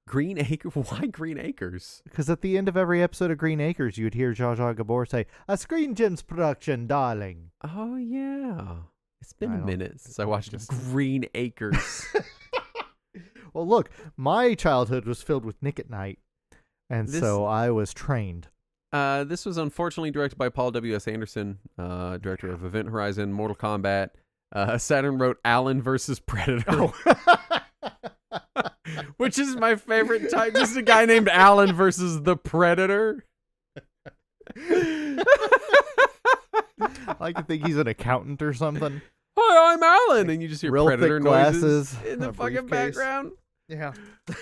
Green Acres? Why Green Acres? Because at the end of every episode of Green Acres, you would hear Jar Jar Gabor say, "A Screen Gems production, darling." Oh, yeah. It's been a minute since I watched Green Acres. Well, look, my childhood was filled with Nick at Night, and so I was trained. This was unfortunately directed by Paul W.S. Anderson, director of Event Horizon, Mortal Kombat. Saturn wrote Alien vs. Predator. Oh. Which is my favorite type. Just a guy named Alien versus the Predator. I like to think he's an accountant or something. Hi, I'm Allen, and you just hear real Predator thick noises glasses in the fucking background. Yeah.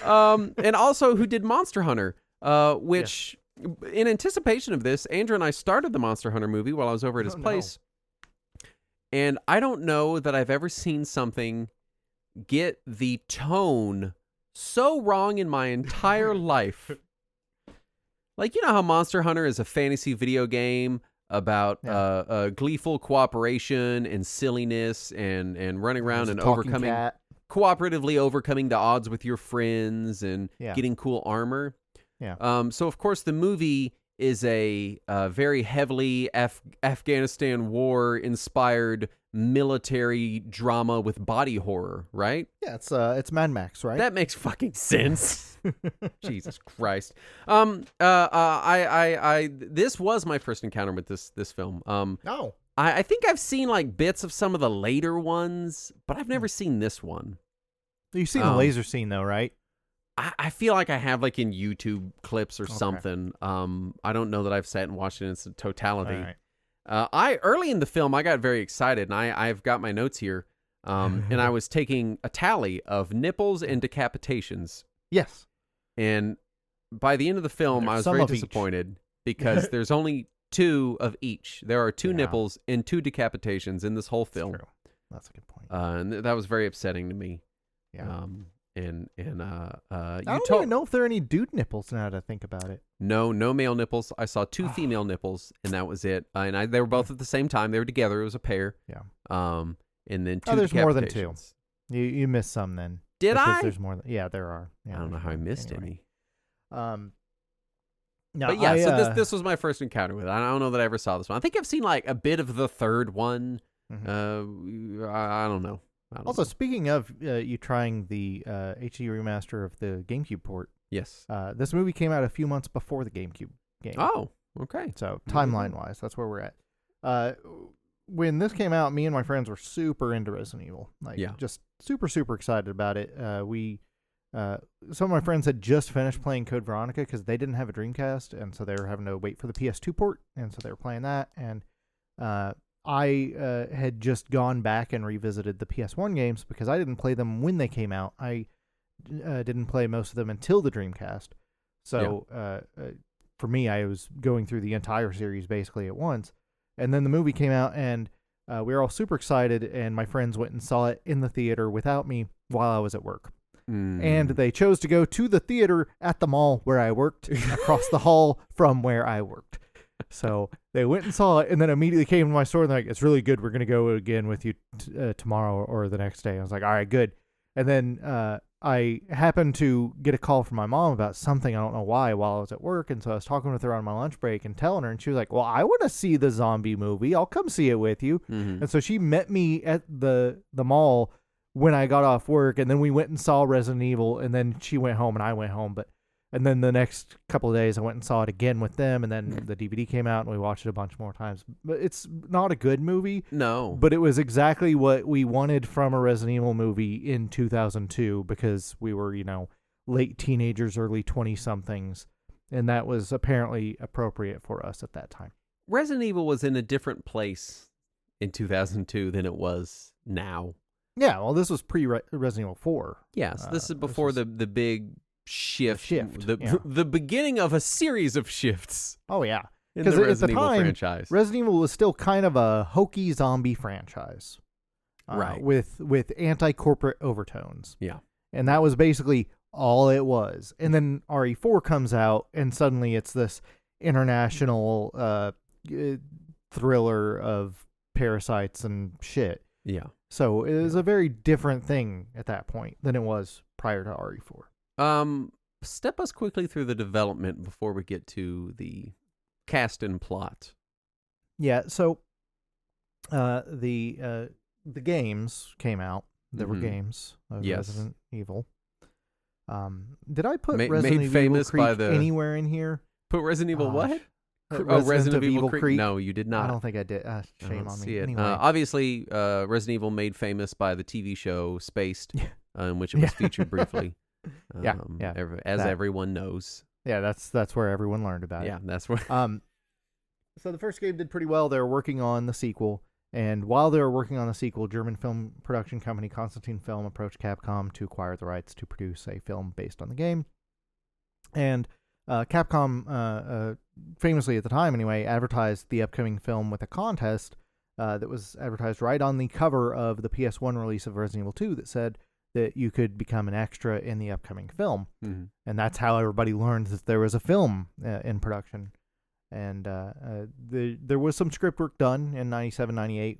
And also who did Monster Hunter, which in anticipation of this, Andrew and I started the Monster Hunter movie while I was over at his place. And I don't know that I've ever seen something get the tone so wrong in my entire life. Like, you know how Monster Hunter is a fantasy video game about gleeful cooperation and silliness and running around and cooperatively overcoming the odds with your friends and getting cool armor. Yeah. So, of course, the movie is a very heavily Afghanistan war inspired military drama with body horror, right? Yeah, it's Mad Max, right? That makes fucking sense. Jesus Christ. This was my first encounter with this film. Oh. I think I've seen like bits of some of the later ones, but I've never seen this one. You've seen the laser scene though, right? I feel like I have like in YouTube clips or Okay. something. I don't know that I've sat and watched it in its totality. All right. Early in the film, I got very excited, and I've got my notes here. And I was taking a tally of nipples and decapitations. Yes. And by the end of the film, There's I was some very of each. disappointed because there's only 2 of each. There are 2 Yeah. nipples and 2 decapitations in this whole That's film. true. That's a good point. And that was very upsetting to me. Yeah. I don't even know if there are any dude nipples now that I think about it. No male nipples. I saw 2 female nipples, and that was it. They were both at the same time. They were together. It was a pair. Yeah. And then 2 there's more than 2. decapitations. You missed some then. Did because I? There's more than, yeah, there are. Yeah, I don't know there's how I more. missed Anyway. any. No, But yeah, I, so this was my first encounter with it. I don't know that I ever saw this one. I think I've seen like a bit of the third one. Mhm. I don't know. Also, speaking of you trying the HD remaster of the GameCube port, yes. this movie came out a few months before the GameCube game. Oh, okay. So timeline-wise, that's where we're at. When this came out, me and my friends were super into Resident Evil. Like, Yeah. just super, super excited about it. Some of my friends had just finished playing Code Veronica because they didn't have a Dreamcast, and so they were having to wait for the PS2 port, and so they were playing that. And I had just gone back and revisited the PS1 games because I didn't play them when they came out. I didn't play most of them until the Dreamcast. So for me, I was going through the entire series basically at once. And then the movie came out, and we were all super excited, and my friends went and saw it in the theater without me while I was at work. And they chose to go to the theater at the mall where I worked, across the hall from where I worked. So they went and saw it, and then immediately came to my store, and they're like, it's really good. We're going to go again with you tomorrow or the next day. I was like, all right, good. And then I happened to get a call from my mom about something, I don't know why, while I was at work. And so I was talking with her on my lunch break and telling her, and she was like, well, I want to see the zombie movie. I'll come see it with you. Mm-hmm. And so she met me at the mall when I got off work, and then we went and saw Resident Evil, and then she went home and I went home. And then the next couple of days I went and saw it again with them, and then the DVD came out and we watched it a bunch more times. But it's not a good movie. No. But it was exactly what we wanted from a Resident Evil movie in 2002 because we were, late teenagers, early 20-somethings, and that was apparently appropriate for us at that time. Resident Evil was in a different place in 2002 than it was now. Yeah, well, this was pre-Resident Evil 4. Yes, this is before the big shift. Yeah. The beginning of a series of shifts Oh, yeah. in the 'Cause at the Resident Evil time, franchise. Resident Evil was still kind of a hokey zombie franchise. Right. With anti-corporate overtones. Yeah. And that was basically all it was. And then RE4 comes out, and suddenly it's this international thriller of parasites and shit. Yeah. So it was a very different thing at that point than it was prior to RE4. Step us quickly through the development before we get to the cast and plot. Yeah, so the games came out. There were Mhm. games of Yes. Resident Evil. Did I put Made Resident Evil famous by Creek the- anywhere in here? Put Resident Evil what? Resident Evil Evil Creek. No, you did not. I don't think I did. I Shame don't on see me. it. Anyway, Obviously, Resident Evil made famous by the TV show Spaced, in which it was featured briefly. Yeah, As that. everyone knows. yeah, that's where everyone learned about Yeah, it. that's where. So the first game did pretty well. They were working on the sequel, and while they were working on the sequel, German film production company Constantine Film approached Capcom to acquire the rights to produce a film based on the game. And Capcom, famously at the time anyway, advertised the upcoming film with a contest that was advertised right on the cover of the PS1 release of Resident Evil 2 that said that you could become an extra in the upcoming film. Mm-hmm. And that's how everybody learned that there was a film in production. And there was some script work done in 97, 98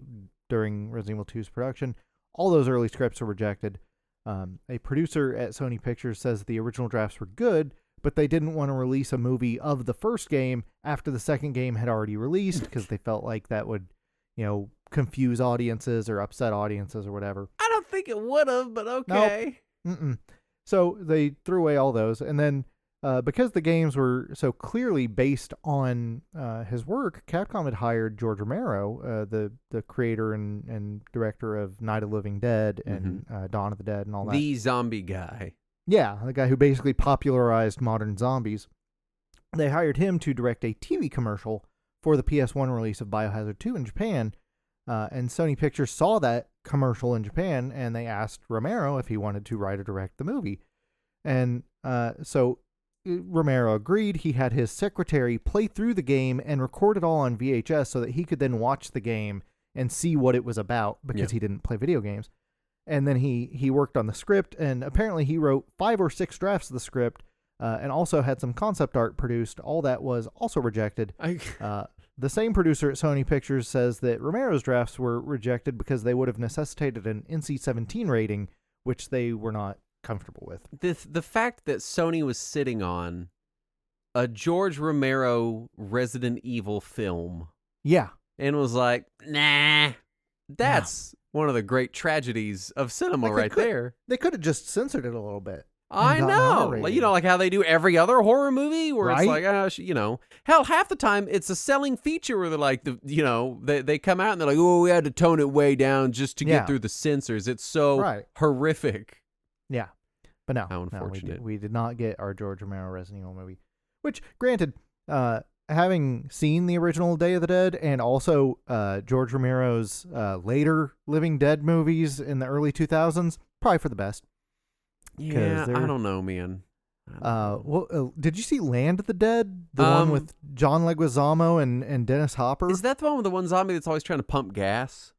during Resident Evil 2's production. All those early scripts were rejected. A producer at Sony Pictures says the original drafts were good, but they didn't want to release a movie of the first game after the second game had already released because they felt like that would, confuse audiences or upset audiences or whatever. I don't think it would have, but okay. Nope. So they threw away all those, and then because the games were so clearly based on his work, Capcom had hired George Romero, the creator and director of Night of the Living Dead and Dawn of the Dead and all that. The zombie guy. Yeah, the guy who basically popularized modern zombies. They hired him to direct a TV commercial for the PS1 release of Biohazard 2 in Japan, and Sony Pictures saw that commercial in Japan, and they asked Romero if he wanted to write or direct the movie. And so Romero agreed. He had his secretary play through the game and record it all on VHS so that he could then watch the game and see what it was about because he didn't play video games. And then he worked on the script, and apparently he wrote 5 or 6 drafts of the script and also had some concept art produced. All that was also rejected. The same producer at Sony Pictures says that Romero's drafts were rejected because they would have necessitated an NC-17 rating, which they were not comfortable with. The fact that Sony was sitting on a George Romero Resident Evil film. Yeah. And was like, nah, that's one of the great tragedies of cinema there. They could have just censored it a little bit. I know. Like how they do every other horror movie where it's like, hell, half the time it's a selling feature where they're like, they come out and they're like, oh, we had to tone it way down just to get through the censors. It's so horrific. Yeah. But no. How unfortunate. No, we did not get our George Romero Resident Evil movie. Which, granted, having seen the original Day of the Dead and also George Romero's later Living Dead movies in the early 2000s, probably for the best. Yeah, I don't know, man. Did you see Land of the Dead? The one with John Leguizamo and Dennis Hopper? Is that the one with the one zombie that's always trying to pump gas?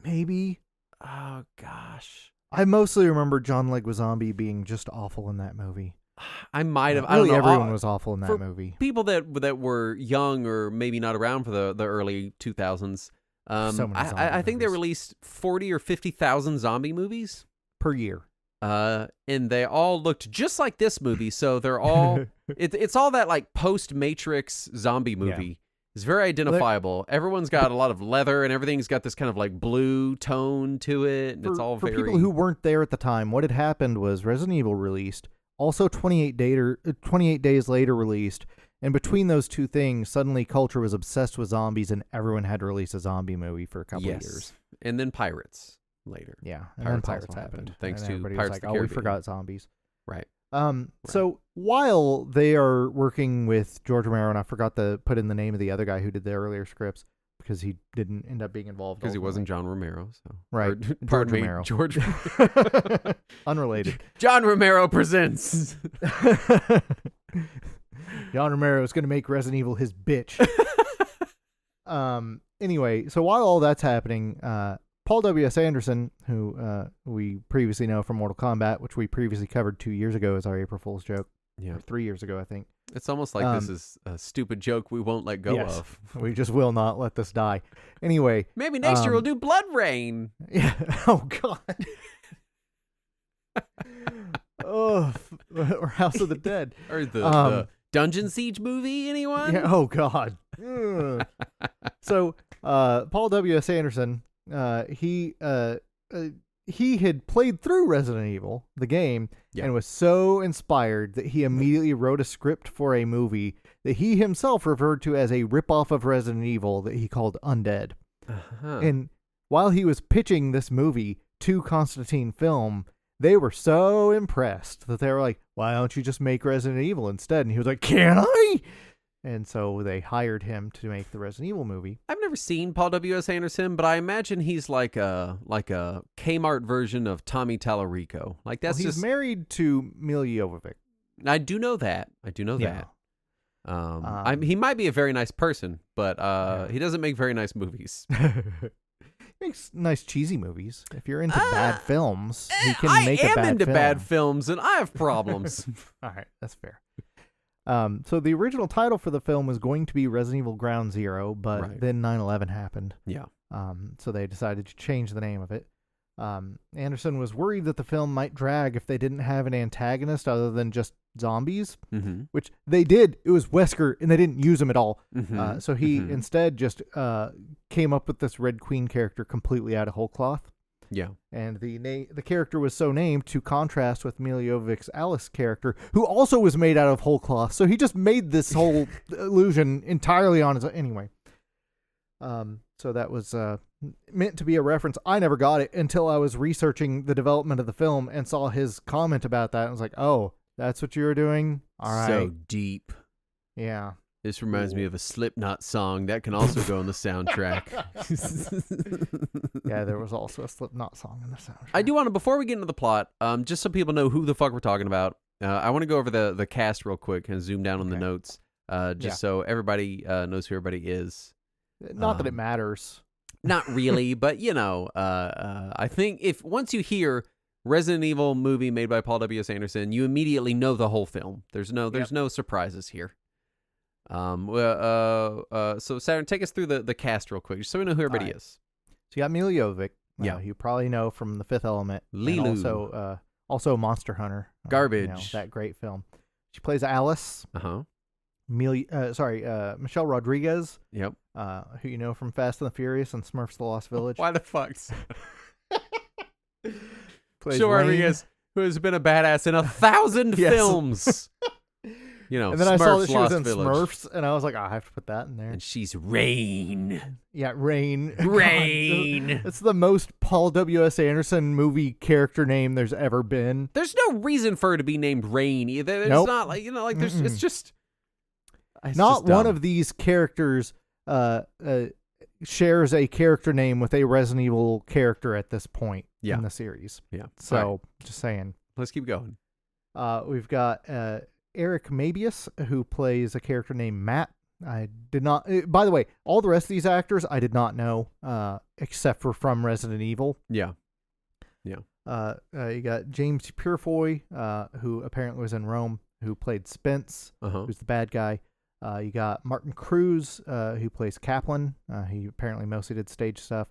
Maybe. Oh, gosh. I mostly remember John Leguizamo being just awful in that movie. I might have. I don't know. Everyone was awful in that movie. People that were young or maybe not around for the early 2000s, I think they released 40 or 50,000 zombie movies per year. And they all looked just like this movie. So they're all, it's all that like post-Matrix zombie movie. Yeah. It's very identifiable. Everyone's got a lot of leather and everything's got this kind of like blue tone to it. And it's all for very... people who weren't there at the time, what had happened was Resident Evil released, also 28 days later released. And between those two things, suddenly culture was obsessed with zombies and everyone had to release a zombie movie for a couple of years. And then Pirates. Later. Yeah, and then Pirates happened. Thanks to Pirates was like, of the Caribbean. We forgot zombies. Right. So while they are working with George Romero, and I forgot to put in the name of the other guy who did the earlier scripts because he didn't end up being involved. Because he wasn't John Romero. So. Right. George Romero. Unrelated. John Romero presents. John Romero is going to make Resident Evil his bitch. Anyway, so while all that's happening, Paul W.S. Anderson, who we previously know from Mortal Kombat, which we previously covered 2 years ago as our April Fool's joke. Yeah. Or 3 years ago, I think. It's almost like this is a stupid joke we won't let go of. We just will not let this die. Anyway. Maybe next year we'll do Blood Rain. Yeah. Oh, God. Or House of the Dead. Or the Dungeon Siege movie, anyone? Yeah. Oh, God. So, Paul W.S. Anderson... he had played through Resident Evil, the game, and was so inspired that he immediately wrote a script for a movie that he himself referred to as a ripoff of Resident Evil that he called Undead. And while he was pitching this movie to Constantine Film, they were so impressed that they were like, why don't you just make Resident Evil instead? And he was like, can I? And so they hired him to make the Resident Evil movie. I've never seen Paul W.S. Anderson, but I imagine he's like a Kmart version of Tommy Tallarico. Like that's he's married to Milla Jovovich. I do know that. That. He might be a very nice person, but he doesn't make very nice movies. He makes nice cheesy movies. If you're into bad films, he can make a bad film. I am into bad films, and I have problems. All right, that's fair. So the original title for the film was going to be Resident Evil Ground Zero, but then 9/11 happened. Yeah. So they decided to change the name of it. Anderson was worried that the film might drag if they didn't have an antagonist other than just zombies, which they did. It was Wesker, and they didn't use him at all. So he instead just came up with this Red Queen character completely out of whole cloth. Yeah. And the character was so named to contrast with Milla Jovovich's Alice character, who also was made out of whole cloth. So he just made this whole illusion entirely on his own. Anyway. So that was meant to be a reference. I never got it until I was researching the development of the film and saw his comment about that. And I was like, oh, that's what you were doing? All right. So deep. Yeah. This reminds me of a Slipknot song that can also go on the soundtrack. Yeah, there was also a Slipknot song in the soundtrack. I do want to, before we get into the plot, just so people know who the fuck we're talking about, I want to go over the cast real quick and zoom down on the notes, so everybody knows who everybody is. Not that it matters. Not really, but I think once you hear Resident Evil movie made by Paul W.S. Anderson, you immediately know the whole film. There's no surprises here. So Saturn, take us through the cast real quick, just so we know who everybody is. So you got Milla Jovovich, you probably know from The Fifth Element, Lilu, and also Monster Hunter, garbage, that great film. She plays Alice. Michelle Rodriguez. Yep. Who you know from Fast and the Furious and Smurfs: The Lost Village. Why the fuck? Michelle Rodriguez, who has been a badass in 1,000 films. And then Smurfs, I saw that she was Lost in Village. Smurfs, and I was like, I have to put that in there. And she's Rain. Yeah, Rain. Rain. God, it's the most Paul W.S. Anderson movie character name there's ever been. There's no reason for her to be named Rain either. It's not like, there's, it's just. It's not just one of these characters shares a character name with a Resident Evil character at this point in the series. Yeah. So, just saying. Let's keep going. We've got Eric Mabius, who plays a character named Matt. I did not. By the way, all the rest of these actors I did not know, except for from Resident Evil. Yeah. You got James Purefoy, who apparently was in Rome, who played Spence, who's the bad guy. You got Martin Cruz, who plays Kaplan. He apparently mostly did stage stuff.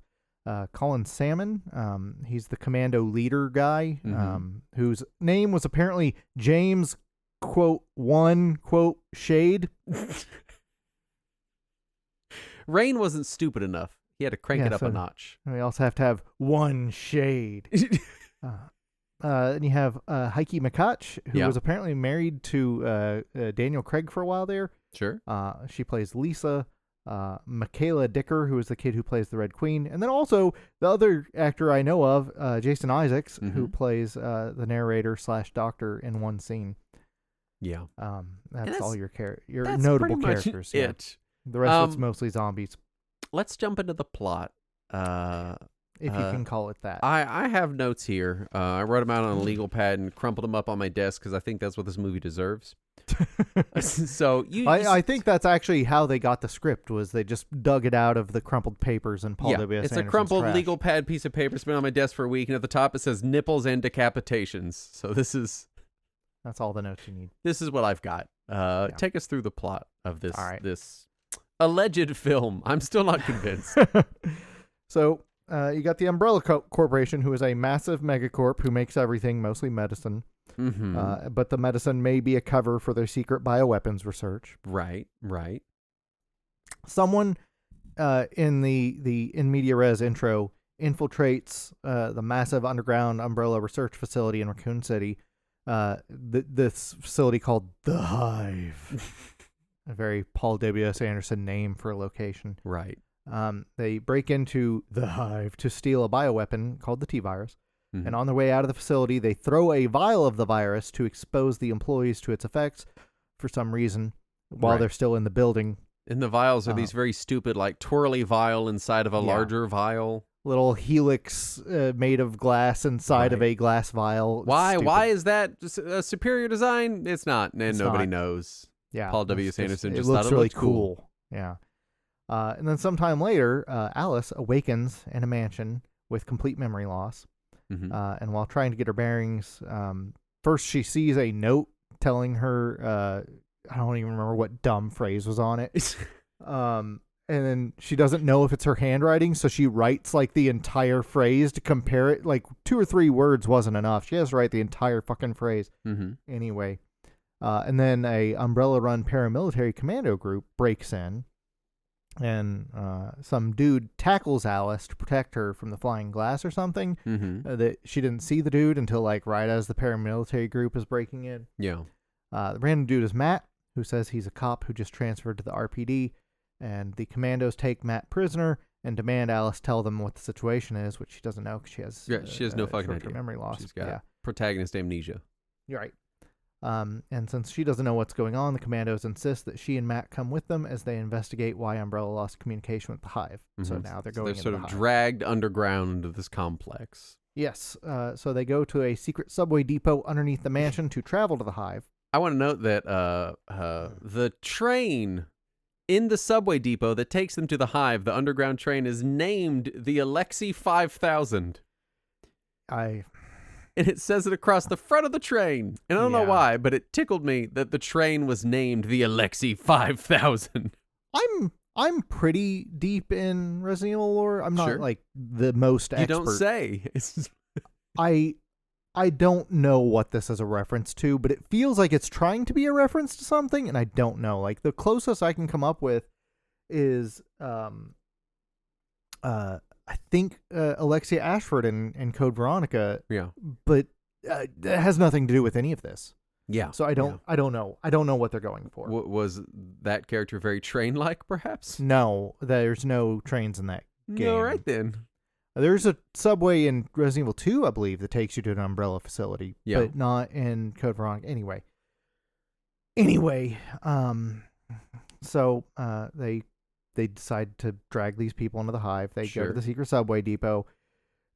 Colin Salmon, he's the commando leader guy, whose name was apparently James, quote, Shade. Rain wasn't stupid enough. He had to crank it up a notch. We also have to have one shade. And you have Heike Makach, who was apparently married to Daniel Craig for a while there. Sure. She plays Lisa. Michaela Dicker, who is the kid who plays the Red Queen. And then also the other actor I know of, Jason Isaacs, who plays the narrator / doctor in one scene. Yeah. That's all your notable characters. Pretty much it. The rest of it's mostly zombies. Let's jump into the plot. If you can call it that. I have notes here. I wrote them out on a legal pad and crumpled them up on my desk because I think that's what this movie deserves. So I think that's actually how they got the script, was they just dug it out of the crumpled papers and Paul W.S. It's Anderson's a crumpled trash. legal pad piece of paper. It's been on my desk for a week, and at the top it says nipples and decapitations. So that's all the notes you need. This is what I've got. Take us through the plot of this this alleged film. I'm still not convinced. So you got the Umbrella Corporation, who is a massive megacorp who makes everything, mostly medicine. But the medicine may be a cover for their secret bioweapons research. Right. Someone in the in media res intro infiltrates the massive underground Umbrella research facility in Raccoon City. This facility called The Hive. A very Paul W.S. Anderson name for a location. Right. They break into The Hive to steal a bioweapon called the T-Virus. And on their way out of the facility, they throw a vial of the virus to expose the employees to its effects for some reason while they're still in the building. And the vials are these very stupid, like, twirly vial inside of a larger vial. Little helix made of glass inside of a glass vial. Why? Why is that a superior design? It's not, and nobody knows. Yeah, Paul W.S. Anderson just looks thought it really looked cool. Yeah. And then sometime later, Alice awakens in a mansion with complete memory loss. And while trying to get her bearings, first she sees a note telling her, I don't even remember what dumb phrase was on it. and then she doesn't know if it's her handwriting, so she writes like the entire phrase to compare it. Like 2 or 3 words wasn't enough. She has to write the entire fucking phrase. Anyway, and then a Umbrella Run paramilitary commando group breaks in, and some dude tackles Alice to protect her from the flying glass or something. That she didn't see the dude until like right as the paramilitary group is breaking in. Yeah. The random dude is Matt, who says he's a cop who just transferred to the RPD. And the commandos take Matt prisoner and demand Alice tell them what the situation is, which she doesn't know because she has no fucking idea. Memory loss. She's got protagonist amnesia. You're right. And since she doesn't know what's going on, the commandos insist that she and Matt come with them as they investigate why Umbrella lost communication with the Hive. So now they're going. They're sort of dragged underground into this complex. Yes. So they go to a secret subway depot underneath the mansion to travel to the Hive. I want to note that the train in the subway depot that takes them to the Hive, the underground train, is named the Alexei 5000. And it says it across the front of the train. And I don't know why, but it tickled me that the train was named the Alexei 5000. I'm pretty deep in Resident Evil lore. I'm not like the most expert. You don't say. I don't know what this is a reference to, but it feels like it's trying to be a reference to something, and I don't know. Like the closest I can come up with is I think Alexia Ashford in Code Veronica. Yeah. But it has nothing to do with any of this. Yeah. So I don't know. I don't know what they're going for. Was that character very train-like, perhaps? No, there's no trains in that game. All right, then. There's a subway in Resident Evil 2, I believe, that takes you to an Umbrella facility, but not in Code Veronica. Anyway, so they decide to drag these people into the Hive. They go to the secret subway depot,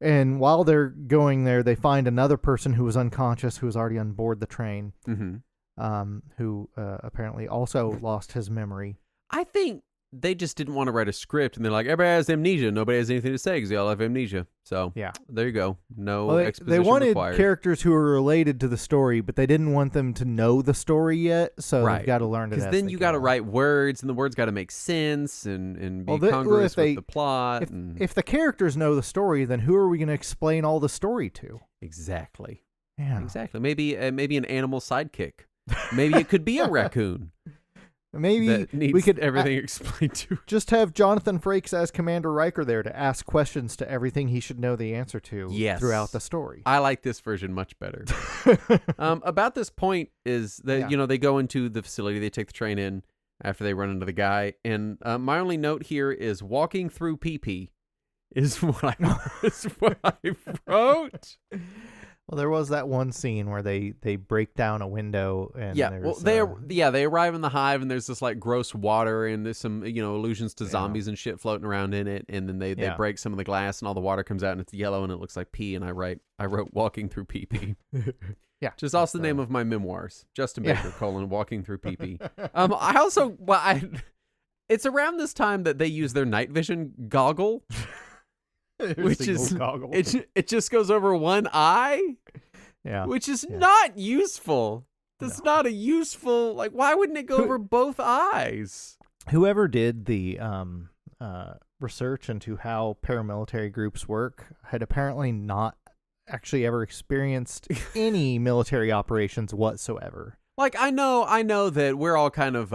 and while they're going there, they find another person who was unconscious, who was already on board the train, who apparently also lost his memory. I think they just didn't want to write a script, and they're like, everybody has amnesia. Nobody has anything to say because they all have amnesia. So there you go. No exposition They wanted required. Characters who were related to the story, but they didn't want them to know the story yet. So they've got to learn it. Because then you got to write words, and the words got to make sense and be congruous with the plot. If the characters know the story, then who are we going to explain all the story to? Exactly. Yeah. Exactly. Maybe an animal sidekick. Maybe it could be a raccoon. Maybe we could everything explained to. Just have Jonathan Frakes as Commander Riker there to ask questions to everything he should know the answer to throughout the story. I like this version much better. About this point is that they go into the facility, they take the train in after they run into the guy, and my only note here is walking through pee-pee is what I wrote. Well, there was that one scene where they break down a window and they arrive in the Hive, and there's this like gross water, and there's some allusions to zombies and shit floating around in it, and then they break some of the glass, and all the water comes out, and it's yellow, and it looks like pee, and I wrote walking through pee-pee. Which is also the name of my memoirs, Justin Baker, walking through pee-pee. I also it's around this time that they use their night vision goggle. Which is goggle. It just goes over one eye, which is not useful. That's not a useful, like, why wouldn't it go over both eyes? Whoever did the research into how paramilitary groups work had apparently not actually ever experienced any military operations whatsoever. Like, I know that we're all kind of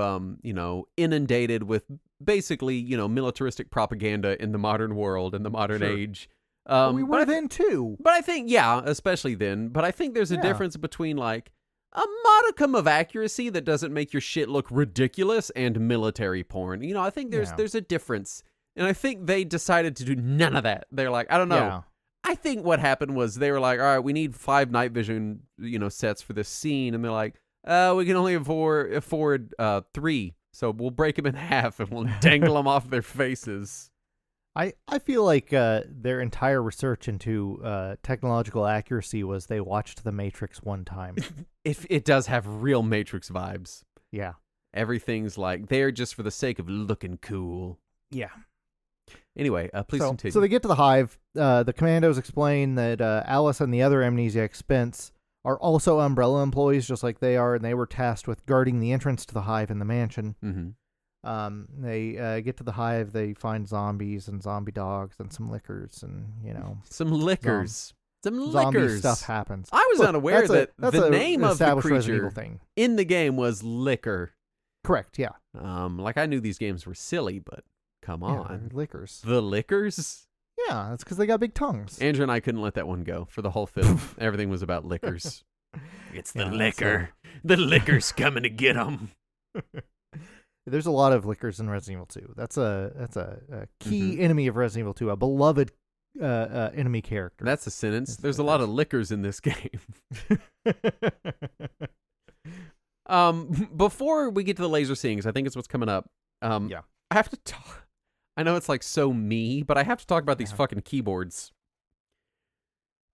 inundated with basically, militaristic propaganda in the modern world, in the modern age. We were then too. But I think, especially then. But I think there's a difference between like a modicum of accuracy that doesn't make your shit look ridiculous and military porn. I think there's a difference. And I think they decided to do none of that. They're like, I don't know. Yeah. I think what happened was they were like, all right, we need 5 night vision, sets for this scene. And they're like, we can only afford 3. So we'll break them in half and we'll dangle them off their faces. I feel like their entire research into technological accuracy was they watched The Matrix one time. It does have real Matrix vibes. Yeah. Everything's like there just for the sake of looking cool. Yeah. Anyway, please continue. So they get to the Hive. The commandos explain that Alice and the other amnesiac Spence are also Umbrella employees, just like they are, and they were tasked with guarding the entrance to the Hive in the mansion. Mm-hmm. They get to the hive. They find zombies and zombie dogs and some liquors, and some liquors. Some zombie liquors. stuff happens. I was unaware that the name of the Resident Evil creature thing. in the game was liquor. Correct. Yeah. Like I knew these games were silly, but come Yeah, on, they're liquors. the liquors. Yeah, that's because they got big tongues. Andrew and I couldn't let that one go for the whole film. Everything was about liquors. It's the Yeah, liquor. The liquor's coming to get them. There's a lot of liquors in Resident Evil 2. That's a key enemy of Resident Evil 2, a beloved enemy character. That's a sentence. There's a lot of liquors in this game. Before we get to the laser scenes, I think it's what's coming up. Yeah. I have to talk. I know it's like so me, but I have to talk about these fucking keyboards.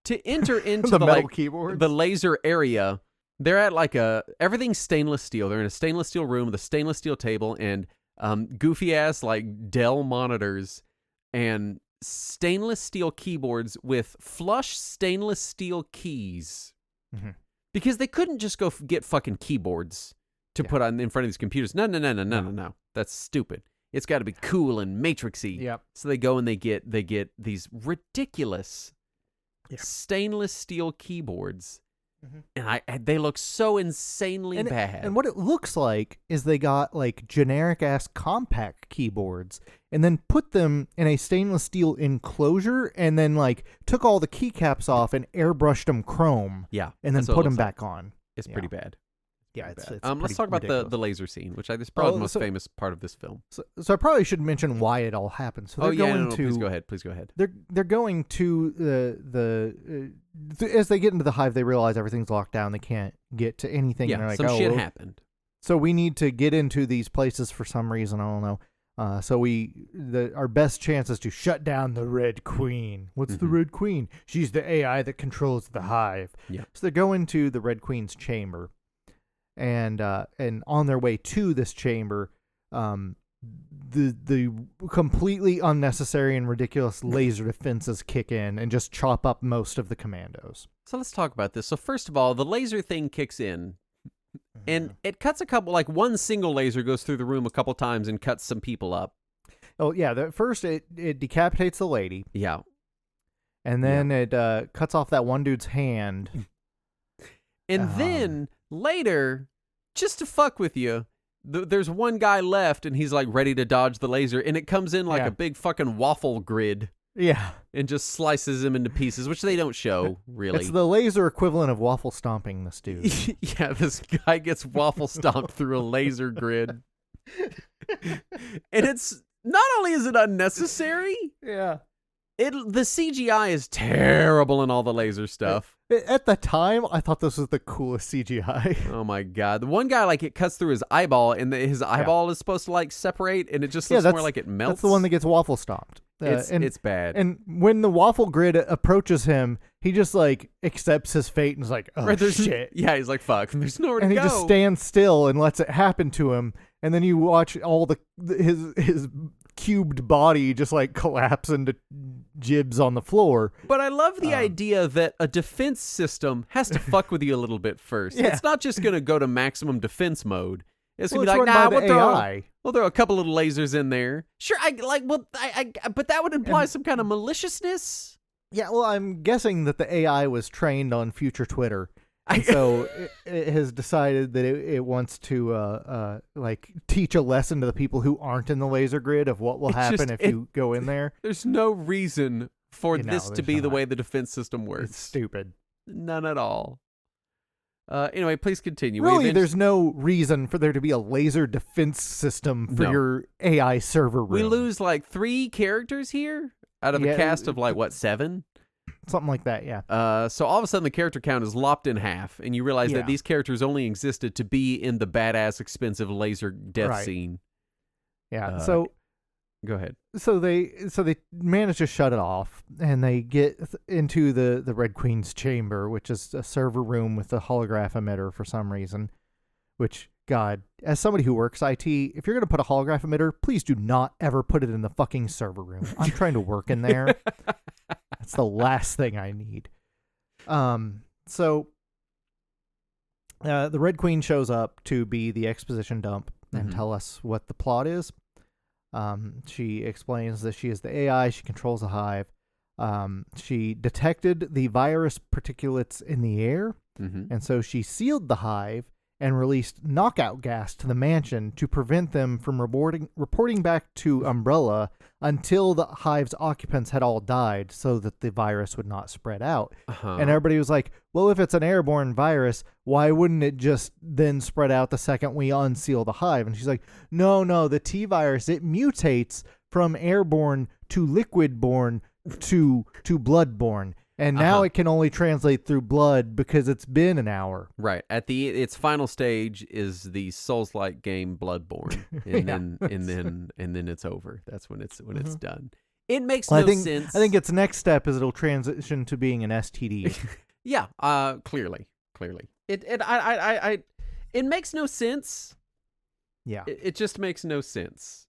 To enter into the metal like, keyboards? the laser area, they're at like everything's stainless steel. They're in a stainless steel room with a stainless steel table and goofy ass like Dell monitors and stainless steel keyboards with flush stainless steel keys. Mm-hmm. Because they couldn't just go get fucking keyboards to put on in front of these computers. No. That's stupid. It's got to be cool and matrixy. Yep. So they go and they get these ridiculous stainless steel keyboards, and they look so insanely bad. And what it looks like is they got like generic ass compact keyboards and then put them in a stainless steel enclosure and then like took all the keycaps off and airbrushed them chrome. Yeah, and then put them back on. It's pretty bad. Yeah, it's let's talk about the laser scene, which is probably the most famous part of this film. So I probably should mention why it all happens. So please go ahead. Please go ahead. They're going to as they get into the hive, they realize everything's locked down. They can't get to anything. Yeah, and they're like, some shit happened. So we need to get into these places for some reason. I don't know. So our best chance is to shut down the Red Queen. What's the Red Queen? She's the AI that controls the hive. Yeah. So they go into the Red Queen's chamber. And on their way to this chamber, the completely unnecessary and ridiculous laser defenses kick in and just chop up most of the commandos. So let's talk about this. So first of all, the laser thing kicks in, and it cuts a couple. Like one single laser goes through the room a couple times and cuts some people up. Oh yeah, first it decapitates the lady. Yeah, and then it cuts off that one dude's hand. And then later, just to fuck with you, there's one guy left, and he's like ready to dodge the laser, and it comes in like a big fucking waffle grid. Yeah. And just slices him into pieces, which they don't show, really. It's the laser equivalent of waffle stomping this dude. Yeah, this guy gets waffle stomped through a laser grid. And it's, not only is it unnecessary, yeah, the CGI is terrible in all the laser stuff. At the time, I thought this was the coolest CGI. Oh my god. The one guy, like, it cuts through his eyeball, and his eyeball is supposed to, like, separate, and it just looks more like it melts. That's the one that gets waffle stomped. It's bad. And when the waffle grid approaches him, he just, like, accepts his fate and is like, oh, shit. Yeah, he's like, fuck, there's nowhere to go. And go. he just stands still and lets it happen to him, and then you watch all his cubed body just, like, collapse into jibs on the floor. But I love the idea that a defense system has to fuck with you a little bit first. Yeah. It's not just going to go to maximum defense mode. It's going to it's be like, run nah, by we'll throw a couple little lasers in there. Sure, but that would imply some kind of maliciousness. Yeah, well, I'm guessing that the AI was trained on future Twitter. And so it has decided that it wants to like teach a lesson to the people who aren't in the laser grid of what will happen if you go in there. There's no reason for this to be the way the defense system works. It's stupid. None at all. Anyway, please continue. Really, there's no reason for there to be a laser defense system for your AI server room. We lose like 3 characters here out of a cast of like, what, 7? Something like that, yeah. So all of a sudden the character count is lopped in half, and you realize that these characters only existed to be in the badass expensive laser death scene. Yeah, go ahead. So they manage to shut it off, and they get into the Red Queen's chamber, which is a server room with a holograph emitter for some reason. Which, God, as somebody who works IT, if you're going to put a holograph emitter, please do not ever put it in the fucking server room. I'm trying to work in there. That's the last thing I need. So the Red Queen shows up to be the exposition dump, and tell us what the plot is. She explains that she is the AI. She controls the hive. She detected the virus particulates in the air, and so she sealed the hive and released knockout gas to the mansion to prevent them from reporting back to Umbrella until the hive's occupants had all died so that the virus would not spread out. And everybody was like, well, if it's an airborne virus, why wouldn't it just then spread out the second we unseal the hive? And she's like, no, the T virus, it mutates from airborne to liquid-borne to blood-borne. And now it can only translate through blood because it's been an hour. Right. At its final stage is the Souls-like game Bloodborne, and then it's over. That's when it's done. It makes sense. I think its next step is it'll transition to being an STD. Yeah. Clearly. It makes no sense. Yeah. It just makes no sense.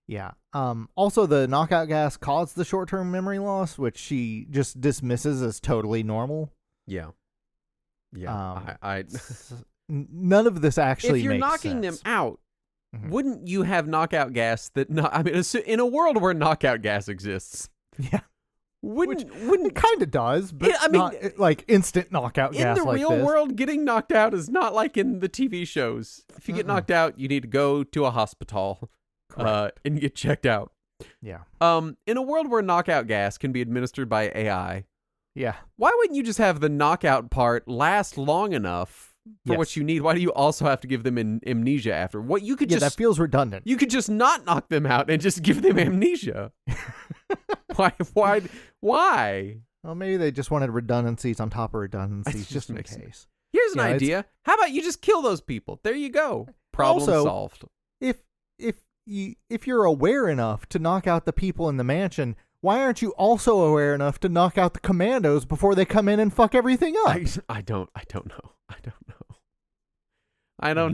Yeah. Also, the knockout gas caused the short-term memory loss, which she just dismisses as totally normal. Yeah. Yeah. None of this actually if you're makes knocking sense. them out, wouldn't you have knockout gas that? In a world where knockout gas exists, yeah, wouldn't it kind of does, but not like instant knockout gas. In the real world, getting knocked out is not like in the TV shows. If you get knocked out, you need to go to a hospital. And get checked out. Yeah. In a world where knockout gas can be administered by AI, yeah, why wouldn't you just have the knockout part last long enough for what you need? Why do you also have to give them amnesia after? What you could just that feels redundant. You could just not knock them out and just give them amnesia. Why? Well, maybe they just wanted redundancies on top of redundancies, just in case. Here's an idea. How about you just kill those people? There you go. Problem solved. If you're aware enough to knock out the people in the mansion, why aren't you also aware enough to knock out the commandos before they come in and fuck everything up? I don't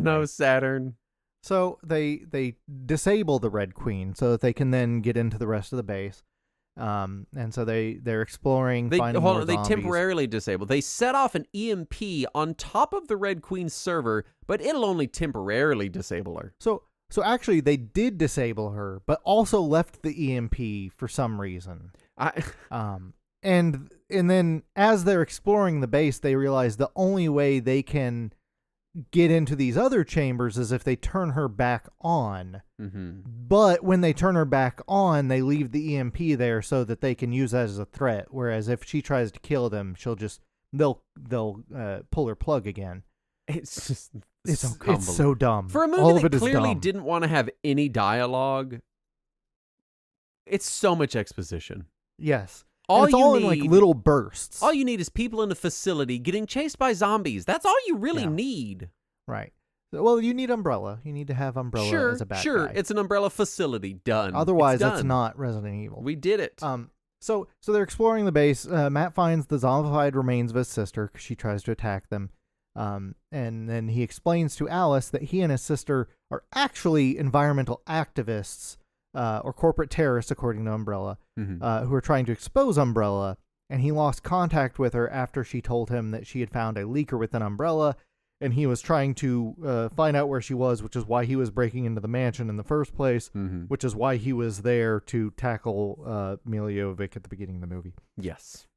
know, Saturn. So they disable the Red Queen so that they can then get into the rest of the base. And so they're exploring, finding more zombies. They temporarily disable. They set off an EMP on top of the Red Queen's server, but it'll only temporarily disable her. So actually, they did disable her, but also left the EMP for some reason. And then as they're exploring the base, they realize the only way they can get into these other chambers is if they turn her back on. But when they turn her back on, they leave the EMP there so that they can use that as a threat. Whereas if she tries to kill them, they'll pull her plug again. It's so dumb. For a movie that clearly didn't want to have any dialogue, it's so much exposition. Yes. It's all in like little bursts. All you need is people in a facility getting chased by zombies. That's all you really need. Right. Well, you need Umbrella. You need to have Umbrella as a bad guy. Sure, it's an Umbrella facility. Done. Otherwise, it's not Resident Evil. We did it. So they're exploring the base. Matt finds the zombified remains of his sister because she tries to attack them. And then he explains to Alice that he and his sister are actually environmental activists or corporate terrorists, according to Umbrella, who are trying to expose Umbrella. And he lost contact with her after she told him that she had found a leaker within Umbrella, and he was trying to find out where she was, which is why he was breaking into the mansion in the first place, which is why he was there to tackle Milla Jovovich at the beginning of the movie. Yes.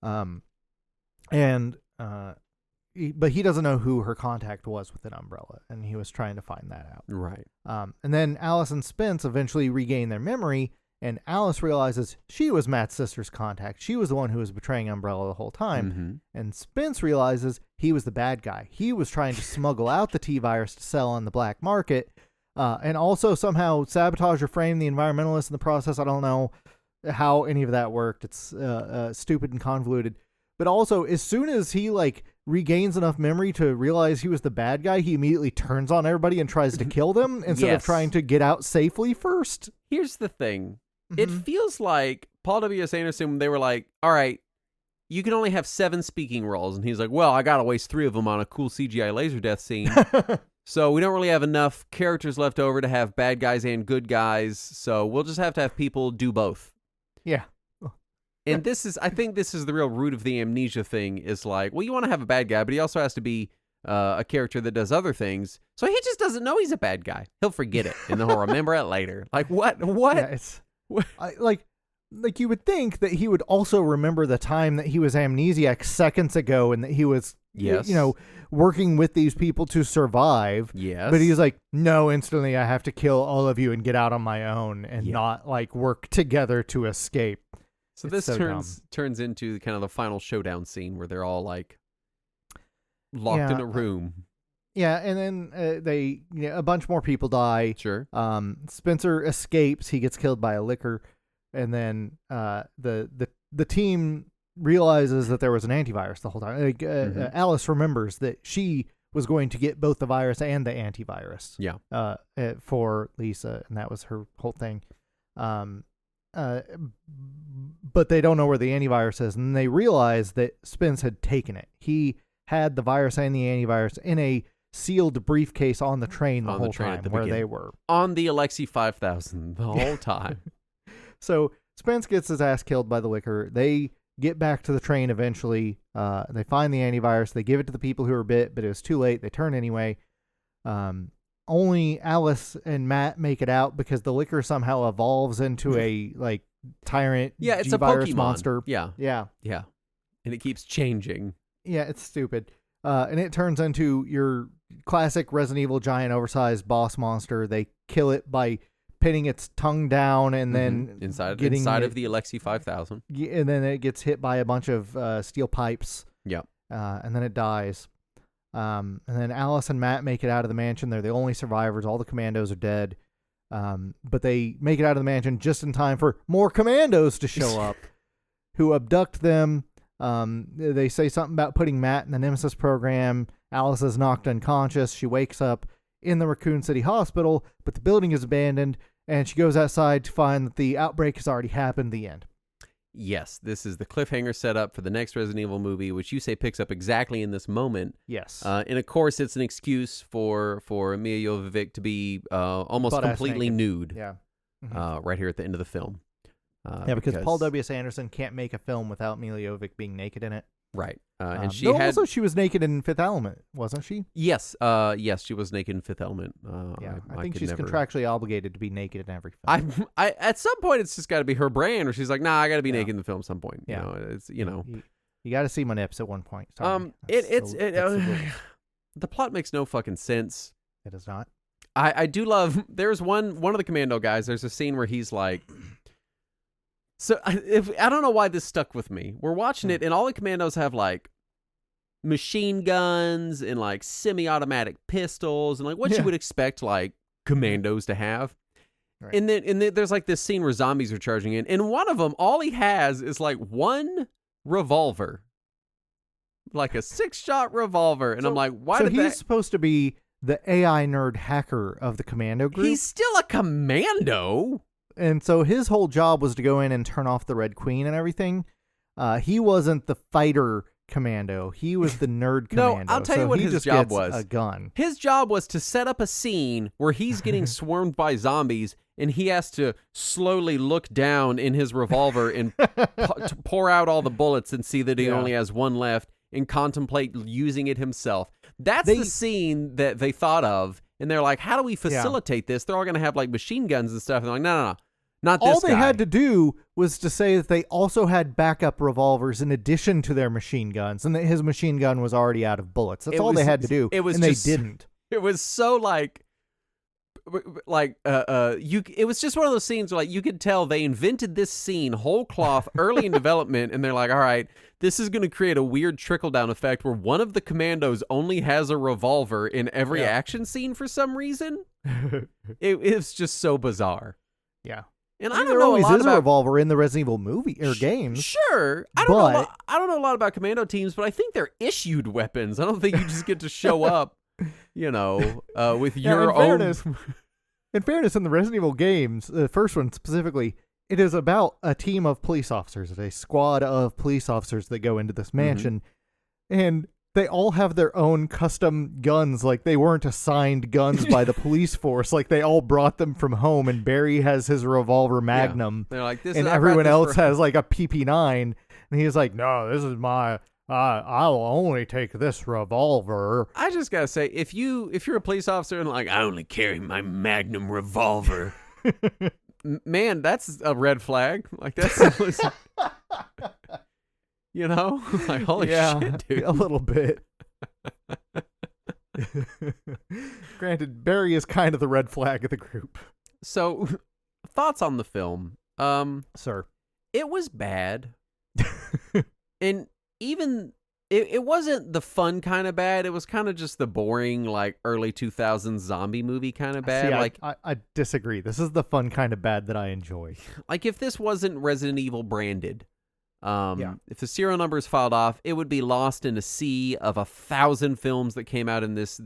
But he doesn't know who her contact was within Umbrella, and he was trying to find that out. Right. And then Alice and Spence eventually regain their memory, and Alice realizes she was Matt's sister's contact. She was the one who was betraying Umbrella the whole time. And Spence realizes he was the bad guy. He was trying to smuggle out the T-virus to sell on the black market, and also somehow sabotage or frame the environmentalists in the process. I don't know how any of that worked. It's stupid and convoluted. But also, as soon as he regains enough memory to realize he was the bad guy, he immediately turns on everybody and tries to kill them instead of trying to get out safely first. Here's the thing. It feels like Paul W.S. Anderson, they were like, all right, you can only have 7 speaking roles. And he's like, well, I got to waste 3 of them on a cool CGI laser death scene. So we don't really have enough characters left over to have bad guys and good guys. So we'll just have to have people do both. Yeah. And I think this is the real root of the amnesia thing, is like, well, you want to have a bad guy, but he also has to be a character that does other things. So he just doesn't know he's a bad guy. He'll forget it, and then he'll remember it later. Like, what? Yeah, it's like you would think that he would also remember the time that he was amnesiac seconds ago, and that he was, Yes. working with these people to survive. Yes. But he's like, no, instantly I have to kill all of you and get out on my own and not like work together to escape. So this turns into kind of the final showdown scene where they're all like locked in a room. Yeah, and then a bunch more people die. Sure. Spencer escapes. He gets killed by a licker, and then the team realizes that there was an antivirus the whole time. Alice remembers that she was going to get both the virus and the antivirus. Yeah. For Lisa, and that was her whole thing. But they don't know where the antivirus is, and they realize that Spence had taken it. He had the virus and the antivirus in a sealed briefcase on the train the whole time where they were. On the Alexei 5000 the whole time. So Spence gets his ass killed by the licker. They get back to the train eventually. They find the antivirus. They give it to the people who were bit, but it was too late. They turn anyway. Only Alice and Matt make it out because the licker somehow evolves into a like tyrant. Yeah, it's G-virus a Pokemon monster. Yeah. And it keeps changing. Yeah, it's stupid. And it turns into your classic Resident Evil giant oversized boss monster. They kill it by pinning its tongue down and then inside of the Alexei 5000. And then it gets hit by a bunch of steel pipes. Yep. And then it dies. And then Alice and Matt make it out of the mansion. They're the only survivors. All the commandos are dead. But they make it out of the mansion just in time for more commandos to show up who abduct them. They say something about putting Matt in the Nemesis program. Alice is knocked unconscious. She wakes up in the Raccoon City Hospital, but the building is abandoned, and she goes outside to find that the outbreak has already happened. The end. Yes, this is the cliffhanger set up for the next Resident Evil movie, which you say picks up exactly in this moment. Yes. And of course, it's an excuse for Milla Jovovich to be almost Butt-ass completely nude. Yeah. Right here at the end of the film. Because Paul W.S. Anderson can't make a film without Milla Jovovich being naked in it. Right. And also she was naked in Fifth Element, wasn't she? Yes. Yes, she was naked in Fifth Element. I think she's contractually obligated to be naked in every film. I at some point it's just got to be her brand, or she's like, nah, I got to be naked in the film at some point. Yeah. It's You got to see my nips at one point. Sorry. The plot makes no fucking sense. It does not. I do love. There's one of the commando guys. There's a scene where he's like. So I don't know why this stuck with me. We're watching it, and all the commandos have like machine guns and like semi-automatic pistols and like what you would expect like commandos to have. Right. And then there's like this scene where zombies are charging in, and one of them, all he has is like one revolver, like a 6-shot revolver, and I'm like, why? So he's supposed to be the AI nerd hacker of the commando group. He's still a commando. And so his whole job was to go in and turn off the Red Queen and everything. He wasn't the fighter commando. He was the nerd commando. No, I'll tell you what his job was. A gun. His job was to set up a scene where he's getting swarmed by zombies, and he has to slowly look down in his revolver and pour out all the bullets and see that he only has one left and contemplate using it himself. That's the scene that they thought of. And they're like, how do we facilitate this? They're all going to have like machine guns and stuff. And they're like, no, not this guy. All they had to do was to say that they also had backup revolvers in addition to their machine guns, and that his machine gun was already out of bullets. That's all they had to do. They didn't. It was so like it was just one of those scenes where like you could tell they invented this scene whole cloth early in development, and they're like, all right, this is going to create a weird trickle-down effect where one of the commandos only has a revolver in every action scene for some reason. It's just so bizarre. Yeah. And I don't know a lot about a revolver in the Resident Evil movie or games. Sure. I don't know a lot about commando teams, but I think they're issued weapons. I don't think you just get to show up, with your own. In fairness, in the Resident Evil games, the first one specifically, it is about a team of police officers, a squad of police officers that go into this mansion, and they all have their own custom guns. Like, they weren't assigned guns by the police force. Like, they all brought them from home, and Barry has his revolver Magnum. They're like, and everyone else has like a PP9, and he's like, no, this is my I'll only take this revolver. I just gotta say, if you're a police officer and like, I only carry my Magnum revolver, man, that's a red flag. Like that's, you know, like holy shit, dude. A little bit. Granted, Barry is kind of the red flag of the group. So, thoughts on the film? Sir, it was bad, and even it wasn't the fun kind of bad. It was kind of just the boring, like early 2000s zombie movie kind of bad. See, I disagree. This is the fun kind of bad that I enjoy. Like if this wasn't Resident Evil branded, Yeah. if the serial numbers filed off, it would be lost in a sea of 1,000 films that came out in this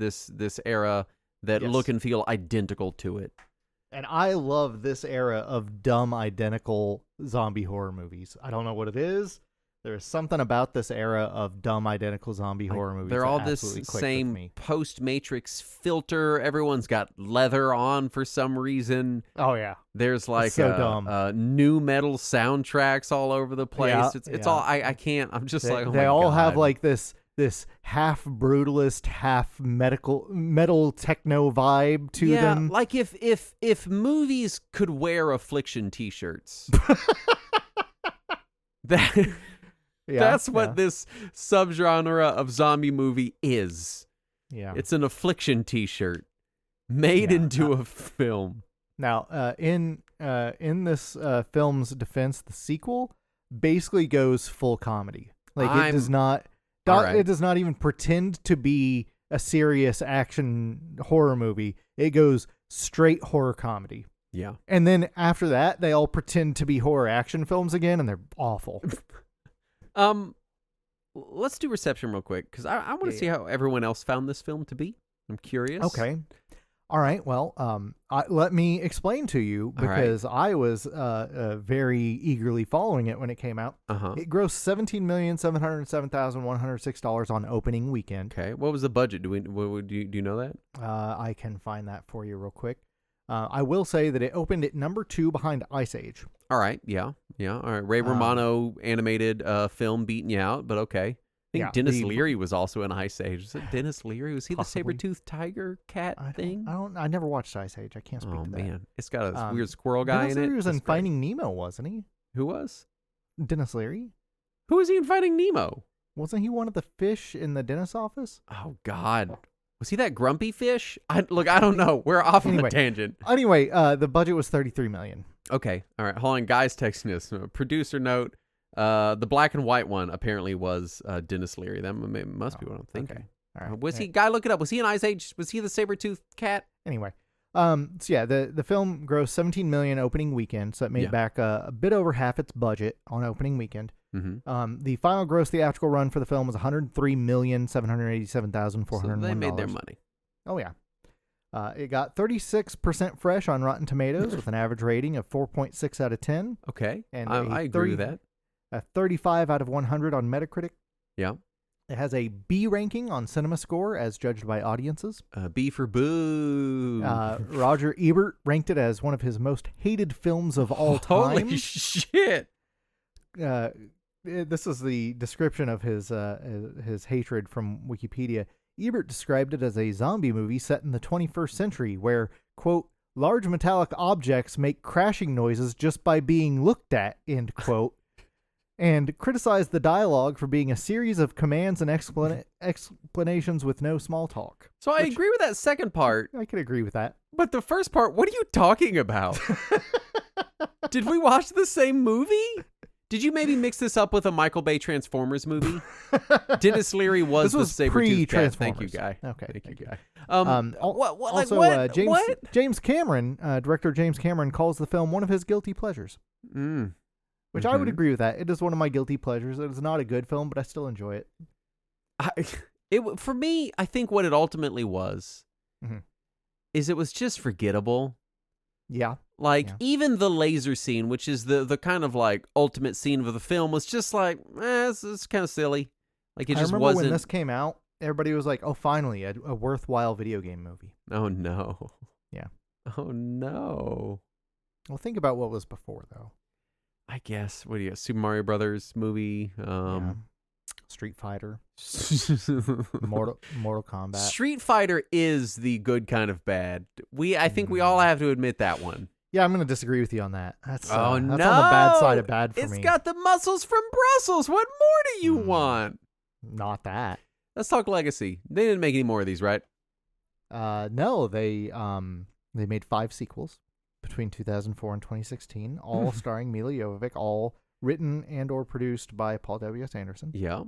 era that Yes. look and feel identical to it. And I love this era of dumb, identical zombie horror movies. I don't know what it is. There's something about this era of dumb, identical zombie horror movies. They're that all this absolutely clicked with same me. post-Matrix filter. Everyone's got leather on for some reason. Oh yeah, There's like so dumb. new metal soundtracks all over the place. Yeah, It's yeah. all I can't. I'm just like, oh they my all God. have like this half brutalist, half metal techno vibe to them. Like if movies could wear Affliction t-shirts. that Yeah, that's what this subgenre of zombie movie is. Yeah. It's an Affliction t-shirt made Yeah. into a film. Now, in this film's defense, the sequel basically goes full comedy. Like it does not. All right. It does not even pretend to be a serious action horror movie. It goes straight horror comedy. Yeah. And then after that, they all pretend to be horror action films again, and they're awful. Let's do reception real quick because I want to Yeah, see how everyone else found this film to be. I'm curious. Okay. All right. Well, let me explain to you All right. because I was very eagerly following it when it came out. Uh-huh. It grossed $17,707,106 on opening weekend. Okay. What was the budget? Do you know that? I can find that for you real quick. I will say that it opened at number 2 behind Ice Age. All right. Yeah. Yeah. All right. Ray Romano animated film beating you out, but okay. I think Yeah, Dennis the- Leary was also in Ice Age. Was it Dennis Leary? Was he Possibly. the saber-toothed tiger cat thing? I never watched Ice Age. I can't speak Oh to that. man, it's got a Um, weird squirrel guy Dennis in it. Leary was in That's great. Finding Nemo, wasn't he? Who was? Dennis Leary? Who was he in Finding Nemo? Wasn't he one of the fish in the dentist's office? Oh God, was he that grumpy fish? I don't know. We're off on Anyway. a tangent. Anyway, the budget was $33 million. Okay, all right. Hold on, guys. Texting us. Producer note: the black and white one apparently was Dennis Leary. That must be what I'm thinking. Okay. All right. Was he? Guy, look it up. Was he in Ice Age? Was he the saber-toothed cat? Anyway, so yeah, the film grossed $17 million opening weekend, so it made Yeah. back a bit over half its budget on opening weekend. Mm-hmm. The final gross theatrical run for the film was $103,787,401. So they made their money. Oh yeah. It got 36% fresh on Rotten Tomatoes with an average rating of 4.6 out of 10, Okay, and I agree with that. a 35 out of 100 on Metacritic. Yeah. It has a B ranking on CinemaScore as judged by audiences. B for boo. Roger Ebert ranked it as one of his most hated films of all time. Holy shit. This is the description of his hatred from Wikipedia. Ebert described it as a zombie movie set in the 21st century where, quote, large metallic objects make crashing noises just by being looked at, end quote, and criticized the dialogue for being a series of commands and explanations with no small talk. So I agree with that second part, I could agree with that. but the first part, what are you talking about? Did we watch the same movie? Did you maybe mix this up with a Michael Bay Transformers movie? Dennis Leary was This was the saber-toothed cat. Thank you, pre-Transformers. guy. Okay, Thank you, thank guy. Also, James What? James Cameron, director James Cameron, calls the film one of his guilty pleasures, which I would Mhm. agree with that. It is one of my guilty pleasures. It is not a good film, but I still enjoy it. For me, I think what it ultimately was Mhm. is it was just forgettable. Yeah, Like, Yeah. even the laser scene, which is the kind of like ultimate scene of the film, was just like, it's kind of silly. Like, it I just remember wasn't. when this came out, everybody was like, "Oh, finally, a worthwhile video game movie." Oh no. Yeah. Oh no. Well, think about what was before, though. I guess. What do you got? Super Mario Brothers movie. Yeah. Street Fighter, Mortal Kombat. Street Fighter is the good kind of bad. I think we all have to admit that one. Yeah, I'm going to disagree with you on that. That's no, on the bad side of bad for me. It's got the muscles from Brussels. What more do you want? Not that. Let's talk Legacy. They didn't make any more of these, right? No, they made 5 sequels between 2004 and 2016, all starring Mila Jovovich, all written and or produced by Paul W.S. Anderson. Yeah.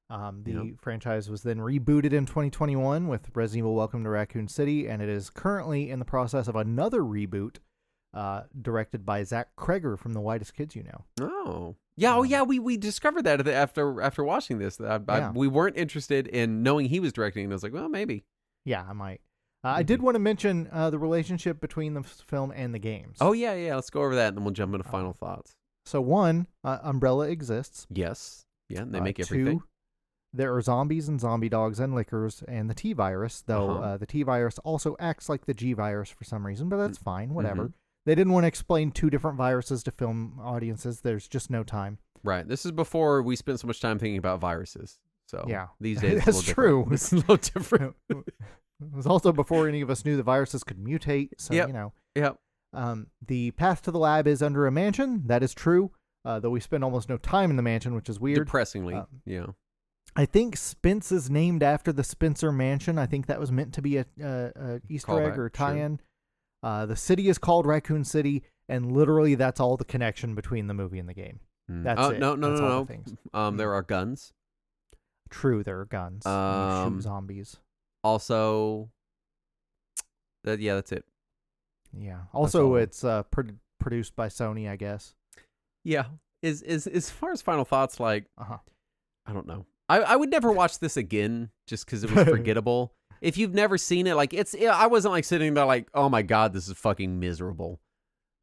The franchise was then rebooted in 2021 with Resident Evil Welcome to Raccoon City, and it is currently in the process of another reboot directed by Zach Kreger from The Whitest Kids You Know. Oh. Yeah, we discovered that after watching this. We weren't interested in knowing he was directing, and I was like, well, maybe. Yeah, I might. I did want to mention the relationship between the film and the games. Oh, yeah. Let's go over that, and then we'll jump into final thoughts. So, 1, Umbrella exists. Yes. Yeah, they make everything. 2, there are zombies and zombie dogs and lickers and the T-Virus, though the T-Virus also acts like the G-Virus for some reason, but that's fine, whatever. Mm-hmm. They didn't want to explain 2 different viruses to film audiences. There's just no time. Right. This is before we spent so much time thinking about viruses. So yeah, these days that's true. It's a little different. It was also before any of us knew the viruses could mutate. So, Yep. The path to the lab is under a mansion. That is true. Though we spend almost no time in the mansion, which is weird. Depressingly, yeah. I think Spence is named after the Spencer Mansion. I think that was meant to be a Easter egg or a tie-in. Sure. The city is called Raccoon City, and literally that's all the connection between the movie and the game. That's it. No. There are guns. True, there are guns. You shoot zombies. Also, that's it. Yeah. Also, it's produced by Sony, I guess. Yeah. Is as far as final thoughts, like, I don't know. I would never watch this again just because it was forgettable. If you've never seen it, like I wasn't like sitting there like, oh my God, this is fucking miserable.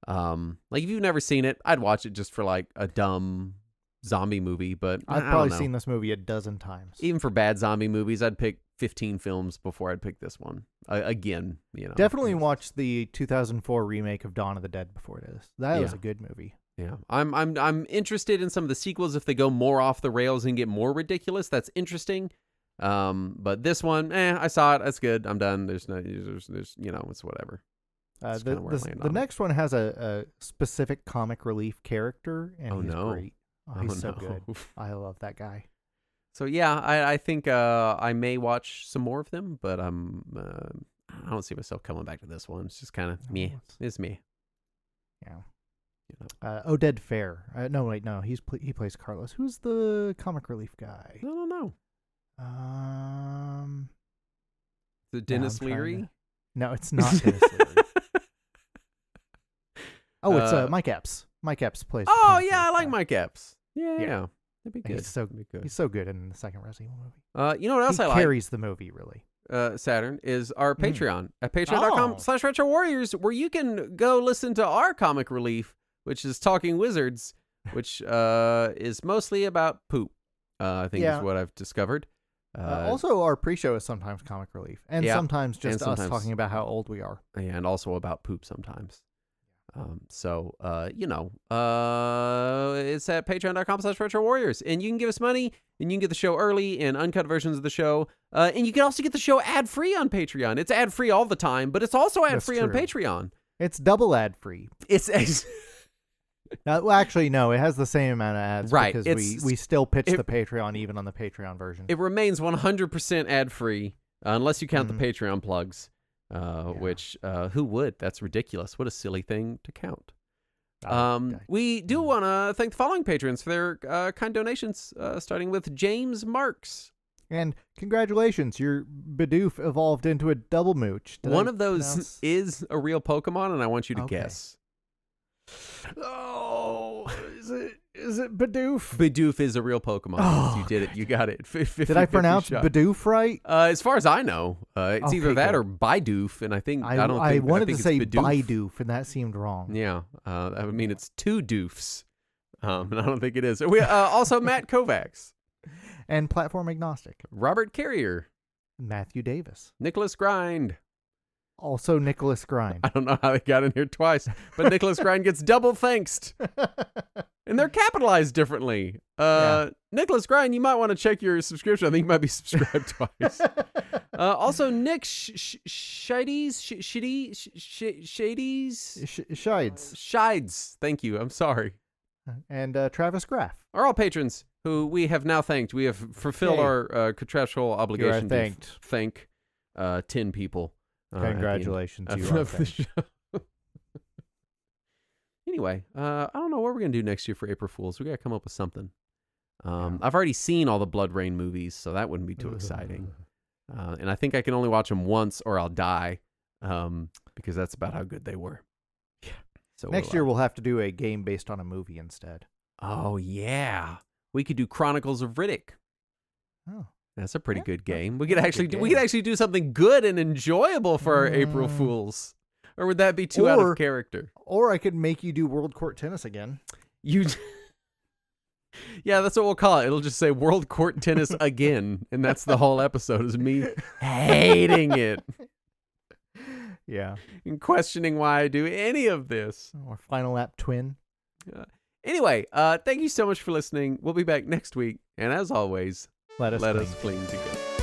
Like if you've never seen it, I'd watch it just for like a dumb zombie movie, but I've probably seen this movie a dozen times. Even for bad zombie movies, I'd pick 15 films before I'd pick this one. Again, Definitely watch the 2004 remake of Dawn of the Dead before this. That was a good movie. Yeah, I'm interested in some of the sequels if they go more off the rails and get more ridiculous. That's interesting. But this one, I saw it. That's good. I'm done. There's it's whatever. The next one has a specific comic relief character, and he's great. He's so good. I love that guy. So yeah, I think I may watch some more of them, but I don't see myself coming back to this one. It's just kind of me. It's me. Yeah. Oded Fair. No, he plays Carlos. Who's the comic relief guy? I don't know. Is it Dennis Leary? No, it's not Dennis Leary. Oh, it's Mike Epps. Mike Epps plays. Oh yeah, I like Mike Epps. Yeah. That'd be good. He's so good in the second Resident Evil movie. You know what else I like? He carries the movie really. Saturn is our Patreon at patreon.com/Retro Warriors, where you can go listen to our comic relief, which is Talking Wizards, which is mostly about poop. I think is what I've discovered. Also, our pre-show is sometimes comic relief, and sometimes just us talking about how old we are. Yeah, and also about poop sometimes. It's at patreon.com/Retro Warriors, and you can give us money, and you can get the show early and uncut versions of the show, and you can also get the show ad-free on Patreon. It's ad-free all the time, but it's also ad-free on Patreon. It's double ad-free. Well, actually, no. It has the same amount of ads, right? Because we still pitch the Patreon even on the Patreon version. It remains 100% ad-free unless you count the Patreon plugs. Which who would? That's ridiculous. What a silly thing to count. We do want to thank the following patrons for their kind donations, starting with James Marks. And congratulations, your Bidoof evolved into a double mooch. One of those is a real Pokemon, and I want you to guess. Oh, is it Bidoof? Bidoof is a real Pokemon. Oh, you did it. You got it. 50, did I pronounce Bidoof right? As far as I know, it's either that or Bidoof, and I wanted to say Bidoof, and that seemed wrong. Yeah, I mean it's two doofs, and I don't think it is. We also Matt Kovacs and platform agnostic, Robert Carrier, Matthew Davis, Nicholas Grind. Also Nicholas Grind. I don't know how they got in here twice, but Nicholas Grind gets double thanksed. And they're capitalized differently. Nicholas Grind, you might want to check your subscription. I think you might be subscribed twice. Also, Nick Shides. Shides. Thank you. I'm sorry. And Travis Graff Are all patrons who we have now thanked. We have fulfilled our contractual obligation to thank 10 people. Congratulations, you are thanked. Anyway, I don't know what we're going to do next year for April Fools. We got to come up with something. I've already seen all the Blood Rain movies, so that wouldn't be too exciting. And I think I can only watch them once or I'll die, because that's about how good they were. Yeah. So next year we'll have to do a game based on a movie instead. Oh, yeah. We could do Chronicles of Riddick. Oh. That's a pretty good game. We could actually do something good and enjoyable for our April Fools. Or would that be too out of character? Or I could make you do World Court Tennis again. Yeah, that's what we'll call it. It'll just say World Court Tennis again. And that's the whole episode, is me hating it. Yeah. And questioning why I do any of this. Or Final Lap Twin. Anyway, thank you so much for listening. We'll be back next week. And as always, let us cling together.